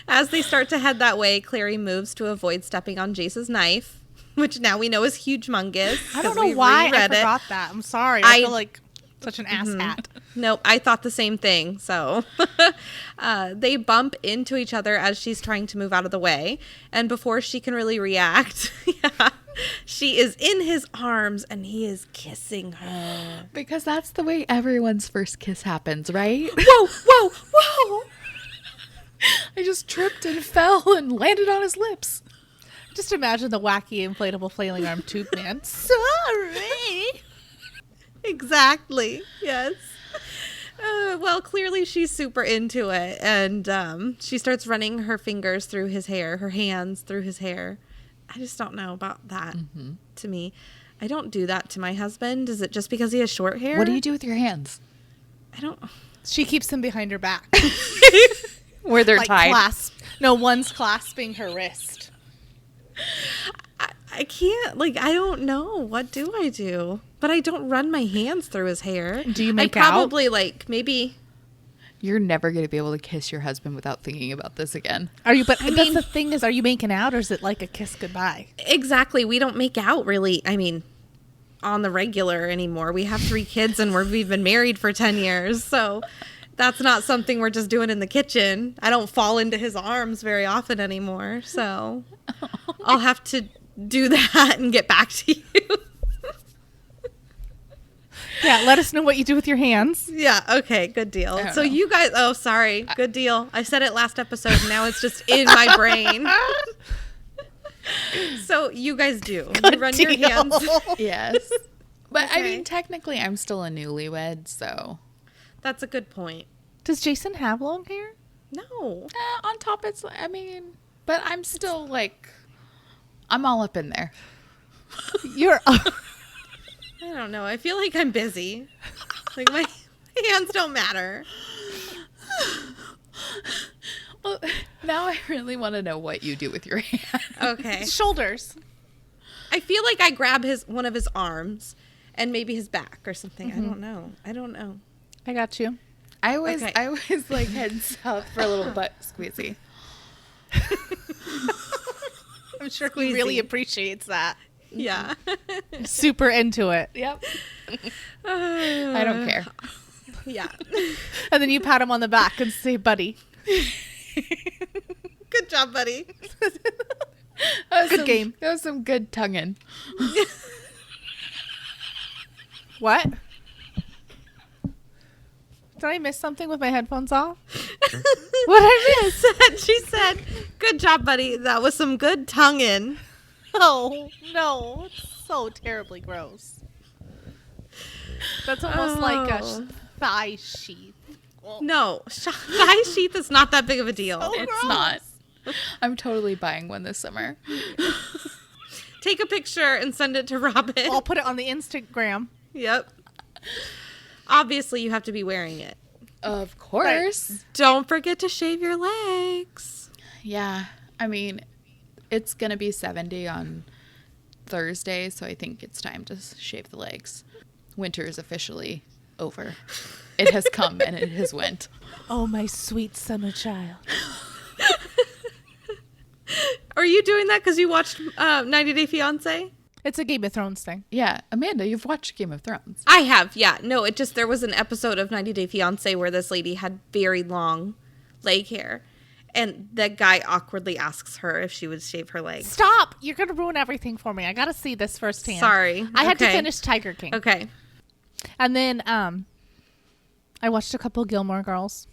As they start to head that way, Clary moves to avoid stepping on Jace's knife, which now we know is huge-mungous. I don't know why I forgot that. I'm sorry. I feel like such an ass hat. Nope, I thought the same thing. So they bump into each other as she's trying to move out of the way. And before she can really react, she is in his arms and he is kissing her. Because that's the way everyone's first kiss happens, right? Whoa, whoa, whoa. I just tripped and fell and landed on his lips. Just imagine the wacky inflatable flailing arm tube man. Sorry. Exactly. Yes. Well, clearly she's super into it. And she starts running her fingers through his hair, her hands through his hair. I just don't know about that to me. I don't do that to my husband. Is it just because he has short hair? What do you do with your hands? I don't. She keeps them behind her back. Where they're like tied? No, one's clasping her wrist. I can't, I don't know. What do I do? But I don't run my hands through his hair. Do you make I probably, maybe. You're never going to be able to kiss your husband without thinking about this again. Are you? But I that's mean- the thing is, are you making out or is it like a kiss goodbye? Exactly. We don't make out really, on the regular anymore. We have 3 kids and we've been married for 10 years. So that's not something we're just doing in the kitchen. I don't fall into his arms very often anymore. So I'll have to do that and get back to you. Yeah, let us know what you do with your hands. Yeah, okay, good deal. don't So know. you guys, sorry, good deal. I said it last episode, now it's just in my brain. So you guys do. You run your hands. Yes. But I Okay. mean, technically, I'm still a newlywed, so. That's a good point. Does Jason have long hair? No. On top, but I'm still I'm all up in there. You're. I don't know. I feel like I'm busy. Like my hands don't matter. Well, now I really want to know what you do with your hand. Okay. Shoulders. I feel like I grab one of his arms and maybe his back or something. I don't know. I got you. I always like head south for a little butt squeezy. I'm sure he really appreciates that. Yeah. Super into it. Yep. I don't care. Yeah. And then you pat him on the back and say, buddy. Good job, buddy. Good game. That was some good tonguing. What? Did I miss something with my headphones off? What I miss? She said, good job, buddy. That was some good tonguing. Oh, no. It's so terribly gross. That's almost like a thigh sheath. No, thigh sheath is not that big of a deal. Oh, It's gross. not. I'm totally buying one this summer. Take a picture and send it to Robin. I'll put it on the Instagram. Yep. Obviously, you have to be wearing it. Of course. Don't forget to shave your legs. Yeah. I mean, it's going to be 70 on Thursday, so I think it's time to shave the legs. Winter is officially over. It has come and it has went. Oh, my sweet summer child. Are you doing that because you watched 90 Day Fiancé? It's a Game of Thrones thing. Yeah. Amanda, you've watched Game of Thrones. I have, yeah. No, there was an episode of 90 Day Fiancé where this lady had very long leg hair. And that guy awkwardly asks her if she would shave her legs. Stop! You're going to ruin everything for me. I got to see this firsthand. Sorry. I had to Okay. finish Tiger King. Okay. And then I watched a couple Gilmore Girls,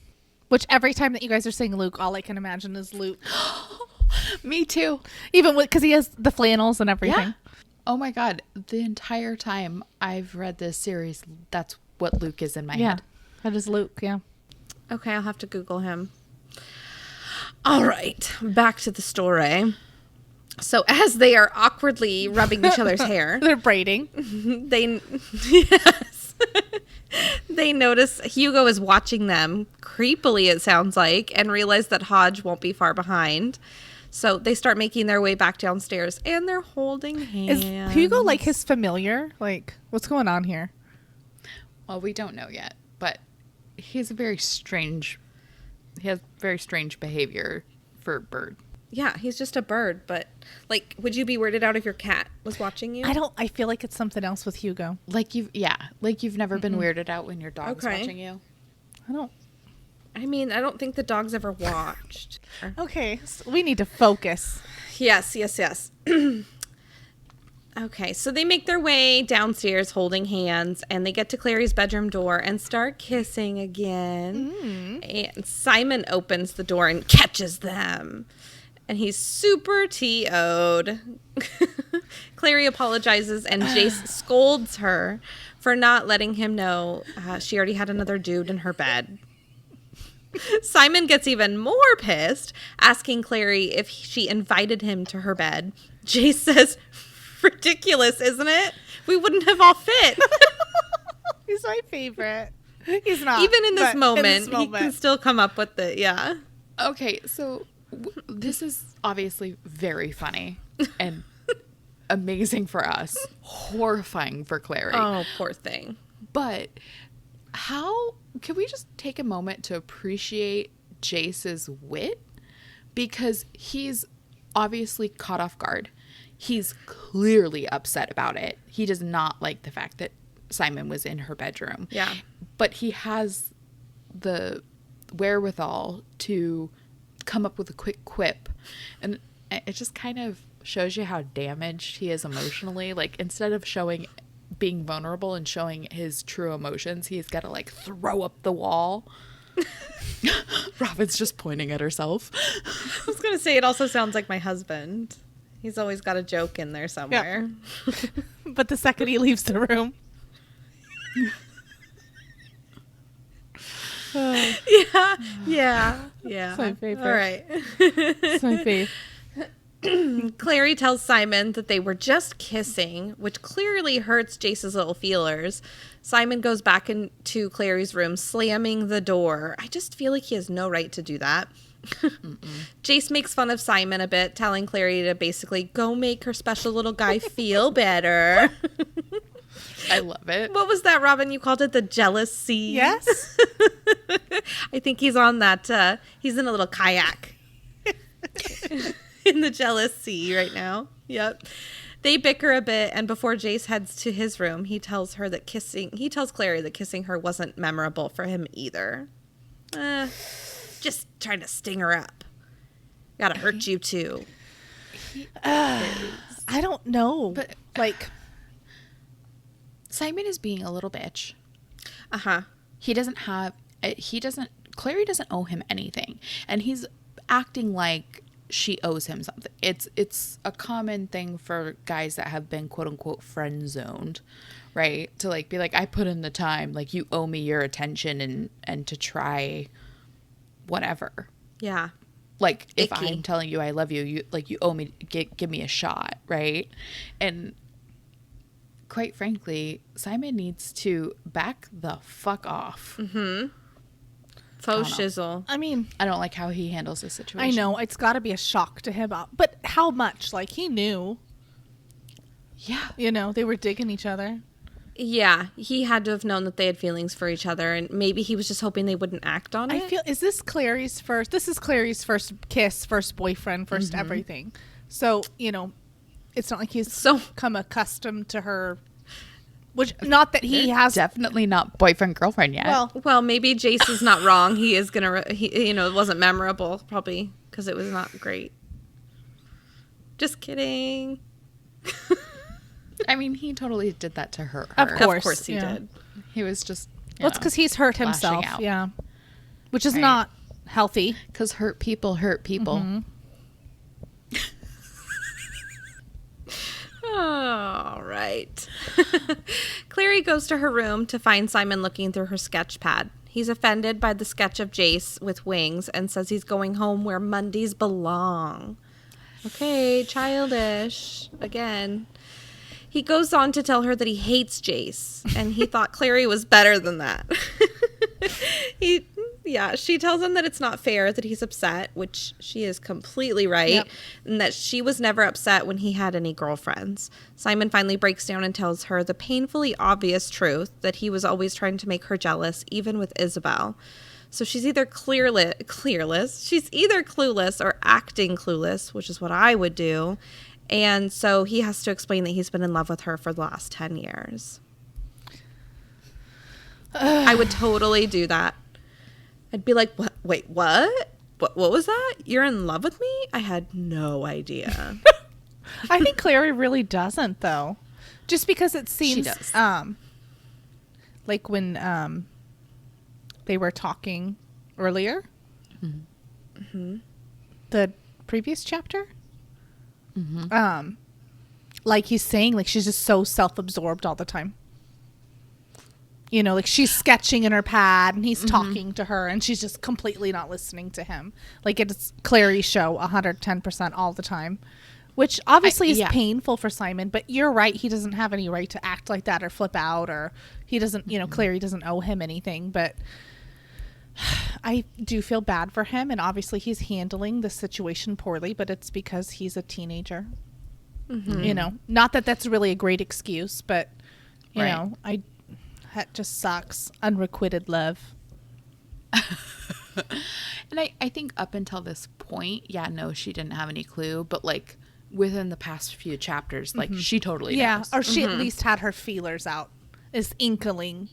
which every time that you guys are saying Luke, all I can imagine is Luke. Me too. Even because he has the flannels and everything. Yeah. Oh my God. The entire time I've read this series, that's what Luke is in my Yeah, head. that is Luke, yeah. Okay, I'll have to Google him. All right, back to the story. So as they are awkwardly rubbing each other's hair, They're braiding. they notice Hugo is watching them creepily, it sounds like, and realize that Hodge won't be far behind. So they start making their way back downstairs, and they're holding hands. Is Hugo like his familiar? Like, what's going on here? Well, we don't know yet, but he has very strange behavior for a bird. Yeah, he's just a bird, but like, would you be weirded out if your cat was watching you? I feel like it's something else with Hugo. Like you've never been weirded out when your dog's Okay. watching you. I mean, I don't think the dog's ever watched. Okay, so we need to focus. Yes. Okay, so they make their way downstairs holding hands, and they get to Clary's bedroom door and start kissing again. And Simon opens the door and catches them. And he's super TO'd. Clary apologizes, and Jace scolds her for not letting him know she already had another dude in her bed. Simon gets even more pissed, asking Clary if she invited him to her bed. Jace says, ridiculous, isn't it? We wouldn't have all fit. He's my favorite. He's not. Even in this but moment, he can still come up with it. Yeah. Okay, so this is obviously very funny and amazing for us, horrifying for Clary. Oh, poor thing. But How can we just take a moment to appreciate Jace's wit? Because he's obviously caught off guard. He's clearly upset about it. He does not like the fact that Simon was in her bedroom. Yeah. But he has the wherewithal to come up with a quick quip. And it just kind of shows you how damaged he is emotionally. Like, instead of being vulnerable and showing his true emotions, he's got to like throw up the wall. Robin's just pointing at herself. I was going to say, it also sounds like my husband. He's always got a joke in there somewhere. but the second he leaves the room. Yeah. It's my favorite. All right. It's my fave. Clary tells Simon that they were just kissing, which clearly hurts Jace's little feelers. Simon goes back into Clary's room, slamming the door. I just feel like he has no right to do that. Jace makes fun of Simon a bit, telling Clary to basically go make her special little guy feel better. I love it. What was that, Robin? You called it the jealous sea? Yes. I think he's on that. He's in a little kayak in the jealous sea right now. Yep. They bicker a bit, and before Jace heads to his room, he tells Clary that kissing her wasn't memorable for him either. Just trying to sting her up. Gotta hurt you too. I don't know. But like, Simon is being a little bitch. Uh-huh. Clary doesn't owe him anything. And he's acting like she owes him something. It's a common thing for guys that have been quote unquote friend zoned, right? To like be like, I put in the time, like you owe me your attention and to try whatever. Yeah. Like if Icky. I'm telling you I love you, you owe me, give me a shot, right? And quite frankly, Simon needs to back the fuck off. Mm-hmm. Faux shizzle. I mean, I don't like how he handles this situation. I know it's got to be a shock to him, but how much? Like, he knew. Yeah. You know, they were digging each other. Yeah, he had to have known that they had feelings for each other, and maybe he was just hoping they wouldn't act on it. Is this Clary's first? This is Clary's first kiss, first boyfriend, first everything. So, you know, it's not like he's become accustomed to her. Which, not that he has. Definitely not boyfriend, girlfriend yet. Well, maybe Jace is not wrong. He is going to, it wasn't memorable, probably, because it was not great. Just kidding. I mean, he totally did that to her. Of Of course he did. He was just. It's because he's hurt himself. out. Yeah. Which is Right. not healthy. Because hurt people hurt people. Mm-hmm. All right. Clary goes to her room to find Simon looking through her sketch pad. He's offended by the sketch of Jace with wings and says he's going home where Mundies belong. Okay, childish. Again. He goes on to tell her that he hates Jace, and he thought Clary was better than that. She tells him that it's not fair that he's upset, which she is completely right, Yep. and that she was never upset when he had any girlfriends. Simon finally breaks down and tells her the painfully obvious truth that he was always trying to make her jealous, even with Isabel. So she's either she's either clueless or acting clueless, which is what I would do. And so he has to explain that he's been in love with her for the last 10 years. I would totally do that. I'd be like, what? Wait, what? What was that? You're in love with me? I had no idea. I think Clary really doesn't, though. Just because it seems... She does. Like when they were talking earlier. Mm-hmm. The previous chapter. Mm-hmm. Like he's saying, like she's just so self-absorbed all the time. You know, like she's sketching in her pad and he's talking to her and she's just completely not listening to him. Like it's Clary's show 110% all the time, which obviously is painful for Simon, but you're right. He doesn't have any right to act like that or flip out, or he doesn't, you know, Clary doesn't owe him anything, but I do feel bad for him. And obviously he's handling the situation poorly, but it's because he's a teenager, you know, not that that's really a great excuse, but you know, that just sucks. Unrequited love. And I think up until this point, she didn't have any clue. But like within the past few chapters, like she totally knows. Or she at least had her feelers out, is inkling.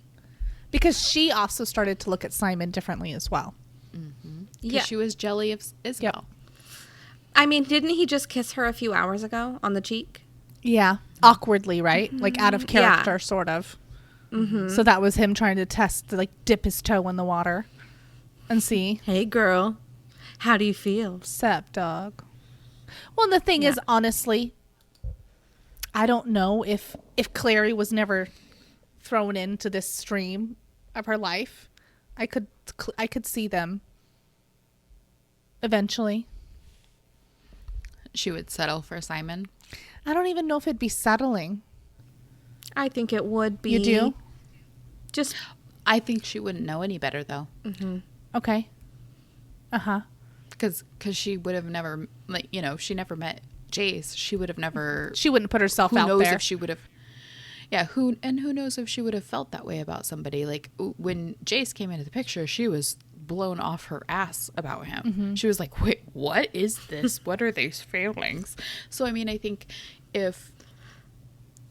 Because she also started to look at Simon differently as well. Yeah, she was jelly of Isabel. I mean, didn't he just kiss her a few hours ago on the cheek? Yeah. Awkwardly, right? Like out of character, sort of. So that was him trying to test, like dip his toe in the water and see. Hey, girl. How do you feel? Sup, dog? Well, and the thing is, honestly, I don't know if Clary was never thrown into this stream of her life. I could see them eventually. she would settle for Simon. I don't even know if it'd be settling. I think it would be. You do? Just. I think she wouldn't know any better, though. Mm-hmm. Okay. Uh-huh. Because she would have never, like, you know, she never met Jace. She would have never. She wouldn't put herself who out knows there. if she would have. Yeah, who knows if she would have felt that way about somebody. Like, when Jace came into the picture, she was blown off her ass about him. Mm-hmm. She was like, wait, what is this? What are these feelings? So, I mean, I think if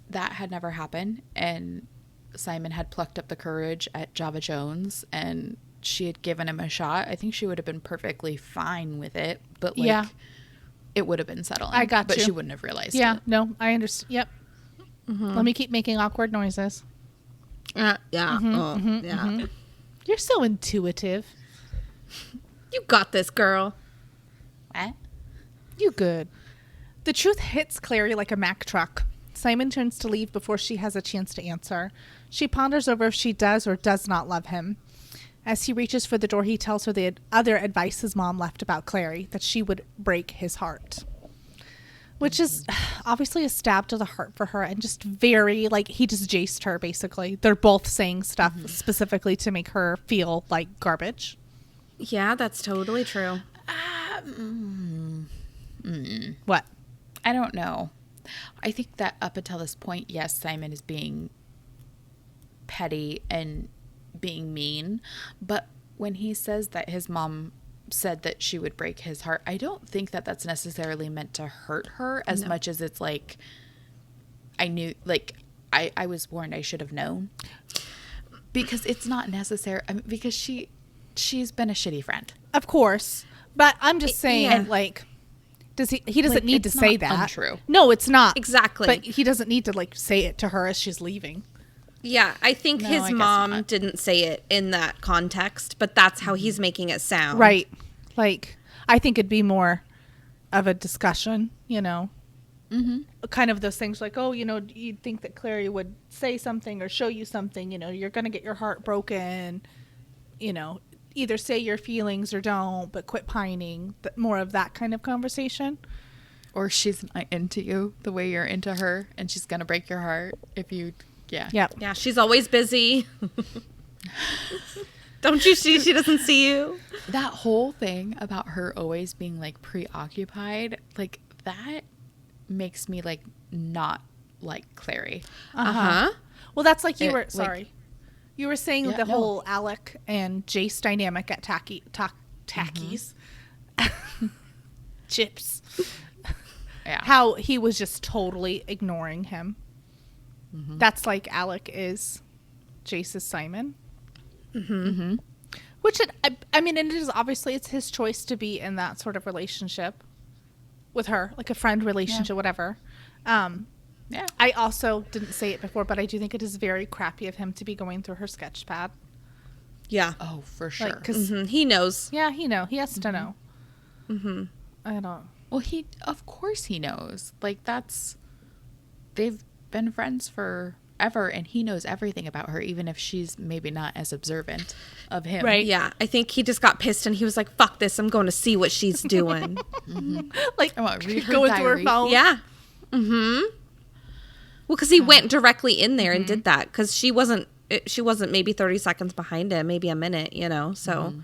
that had never happened and Simon had plucked up the courage at Java Jones and she had given him a shot, I think she would have been perfectly fine with it. But, like, Yeah. it would have been settling. I got but you. she wouldn't have realized Yeah, it. no, I understand. Yep. Let me keep making awkward noises. Yeah. Mm-hmm, Yeah. You're so intuitive. You got this, girl. What? You good. The truth hits Clary like a Mack truck. Simon turns to leave before she has a chance to answer. She ponders over if she does or does not love him. As he reaches for the door, he tells her the other advice his mom left about Clary, that she would break his heart. Which is obviously a stab to the heart for her and just very, like, he just jaced her, basically. They're both saying stuff specifically to make her feel like garbage. Yeah, that's totally true. What? I don't know. I think that up until this point, yes, Simon is being petty and being mean. But when he says that his mom said that she would break his heart, I don't think that that's necessarily meant to hurt her as much as it's like, I knew, like, I was warned, I should have known. Because it's not necessary. I mean, because she's been a shitty friend. Of course. But I'm just saying, like, does he doesn't Like, need to it's say not that. untrue. No, it's not. Exactly. But he doesn't need to, like, say it to her as she's leaving. Yeah, I think No, I his guess mom not. didn't say it in that context, but that's how he's making it sound. Right. Like, I think it'd be more of a discussion, you know. Mm-hmm. Kind of those things like, oh, you know, you'd think that Clary would say something or show you something, you know, you're going to get your heart broken, you know, either say your feelings or don't, but quit pining. More of that kind of conversation. Or she's not into you the way you're into her, and she's going to break your heart if you, yeah. Yep. Yeah, she's always busy. Don't you see she doesn't see you? That whole thing about her always being, like, preoccupied, like, that makes me, like, not like Clary. Uh-huh. Well, that's like you It, were, like- sorry. You were saying Yeah, the no. whole Alec and Jace dynamic at Tacky's. Chips. Yeah. How he was just totally ignoring him. That's like Alec is Jace's Simon. Mm-hmm. Which, I mean, it is obviously, it's his choice to be in that sort of relationship with her, like a friend relationship, whatever. Yeah. I also didn't say it before, but I do think it is very crappy of him to be going through her sketch pad. Yeah. Oh, for sure. Like, 'cause He knows. yeah, he has to know. Mm-hmm. I don't. Well, of course he knows. Like, they've been friends forever, and he knows everything about her, even if she's maybe not as observant of him. Right. Yeah, I think he just got pissed and he was like, fuck this, I'm going to see what she's doing. Like, I want to read her going through her diary. phone. Yeah. Mm-hmm. Well, because he went directly in there and did that, because she wasn't maybe 30 seconds behind him, maybe a minute, you know, so.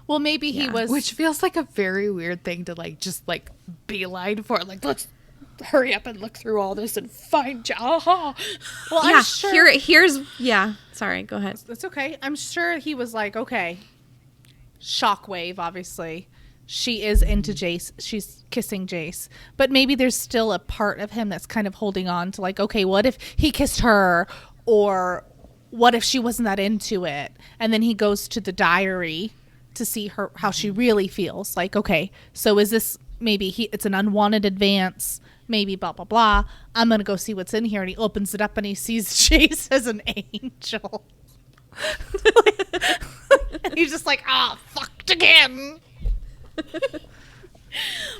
Well, maybe he was. Which feels like a very weird thing to, like, just, like, beeline for. Like, let's hurry up and look through all this and find you. Well, Yeah, I'm sure. here's, yeah, sorry, go ahead. It's okay. I'm sure he was like, okay, shockwave, obviously. She is into Jace. She's kissing Jace. But maybe there's still a part of him that's kind of holding on to, like, okay, what if he kissed her? Or what if she wasn't that into it? And then he goes to the diary to see her how she really feels. Like, okay, so is this maybe it's an unwanted advance? Maybe blah, blah, blah. I'm going to go see what's in here. And he opens it up and he sees Jace as an angel. And he's just like, fucked again.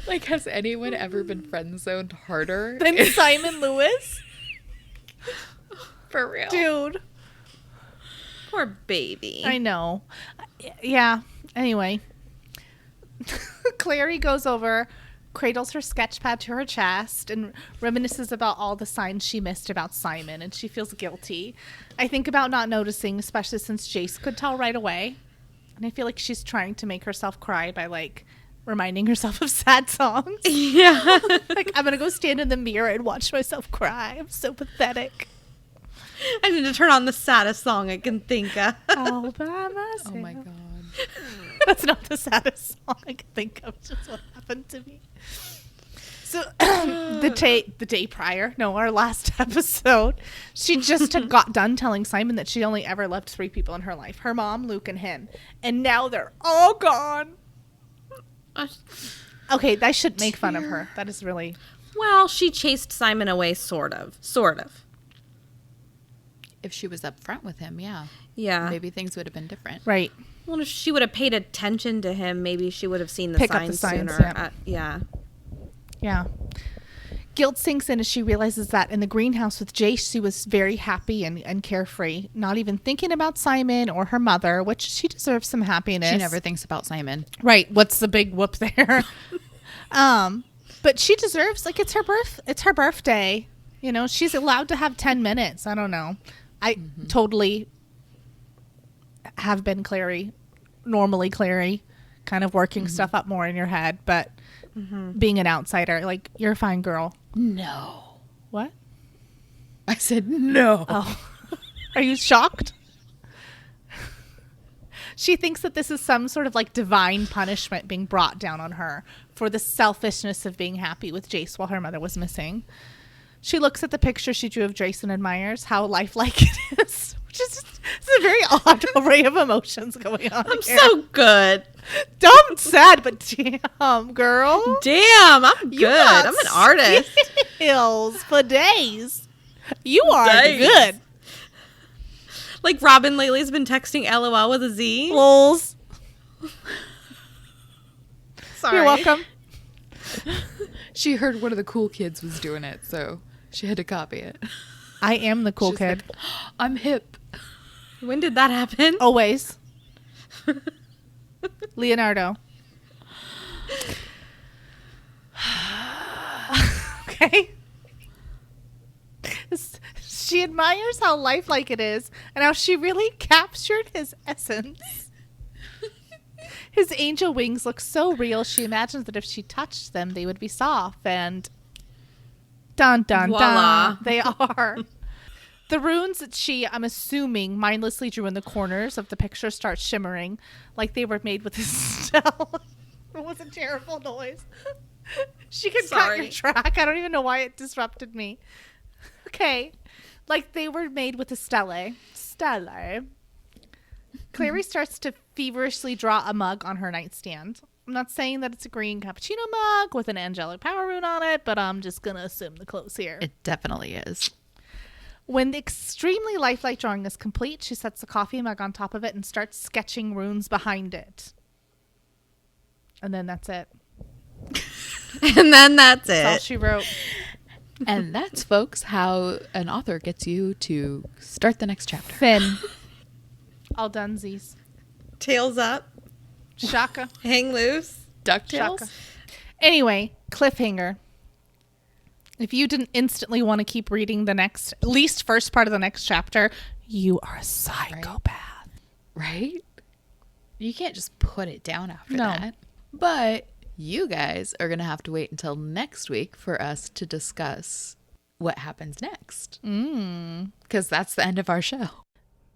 Like, has anyone ever been friend zoned harder? Then Simon Lewis? For real. Dude. Poor baby. I know. Yeah. Anyway. Clary goes over cradles her sketch pad to her chest and reminisces about all the signs she missed about Simon, and she feels guilty. I think about not noticing, especially since Jace could tell right away. And I feel like she's trying to make herself cry by, like, reminding herself of sad songs. Yeah. Like, I'm going to go stand in the mirror and watch myself cry. I'm so pathetic. I need to turn on the saddest song I can think of. All by myself. Oh my God. That's not the saddest song I can think of. It's just what happened to me. So the day prior, our last episode, she just had got done telling Simon that she only ever loved 3 people in her life: her mom, Luke, and him. And now they're all gone. Okay, I should make fun of her. That is really... Well, she chased Simon away, sort of. If she was up front with him, yeah. Yeah. Maybe things would have been different. Right. Well, if she would have paid attention to him, maybe she would have seen the Pick up the signs signs, sooner. yeah. Yeah. Yeah. Guilt sinks in as she realizes that in the greenhouse with Jace, she was very happy and carefree, not even thinking about Simon or her mother, which she deserves some happiness. She never thinks about Simon. Right. What's the big whoop there? But she deserves, like, it's her birthday. You know, she's allowed to have 10 minutes. I don't know. I totally have been Clary, normally Clary, kind of working stuff up more in your head, but being an outsider, like, you're a fine girl. No. What? I said no. Oh. Are you shocked? She thinks that this is some sort of, like, divine punishment being brought down on her for the selfishness of being happy with Jace while her mother was missing. She looks at the picture she drew of Jace and admires how lifelike it is, which is just, it's a very odd array of emotions going on. I'm here. so good. Dumb, sad, but damn, girl. Damn, I'm good. I'm an artist. Skills for days. You are Days. good. Like Robin lately's been texting LOL with a Z. Lols. Sorry. You're welcome. She heard one of the cool kids was doing it, so she had to copy it. I am the cool She's kid. like, I'm hip. When did that happen? Always. Leonardo. Okay. She admires how lifelike it is and how she really captured his essence. His angel wings look so real, she imagines that if she touched them, they would be soft, and dun dun Voila. dun, they are. The runes that she, I'm assuming, mindlessly drew in the corners of the picture start shimmering like they were made with a stell. It was a terrible noise. She could cut your track. I don't even know why it disrupted me. Okay. Like they were made with a stele. Clary starts to feverishly draw a mug on her nightstand. I'm not saying that it's a green cappuccino mug with an angelic power rune on it, but I'm just going to assume the close here. It definitely is. When the extremely lifelike drawing is complete, she sets the coffee mug on top of it and starts sketching runes behind it. And then that's it. And then that's That's all it. she wrote. And that's, folks, how an author gets you to start the next chapter. Finn. All dunsies. Tails up. Shaka. Hang loose. DuckTales? Shaka. Anyway, cliffhanger. If you didn't instantly want to keep reading the next, at least first part of the next chapter, you are a psychopath. Right? You can't just put it down after No. that. But you guys are going to have to wait until next week for us to discuss what happens next. Because that's the end of our show.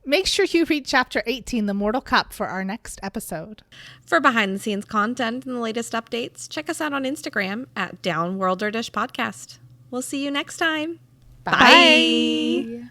Make sure you read Chapter 18, The Mortal Cup, for our next episode. For behind the scenes content and the latest updates, check us out on Instagram at Downworlder Dish Podcast. We'll see you next time. Bye.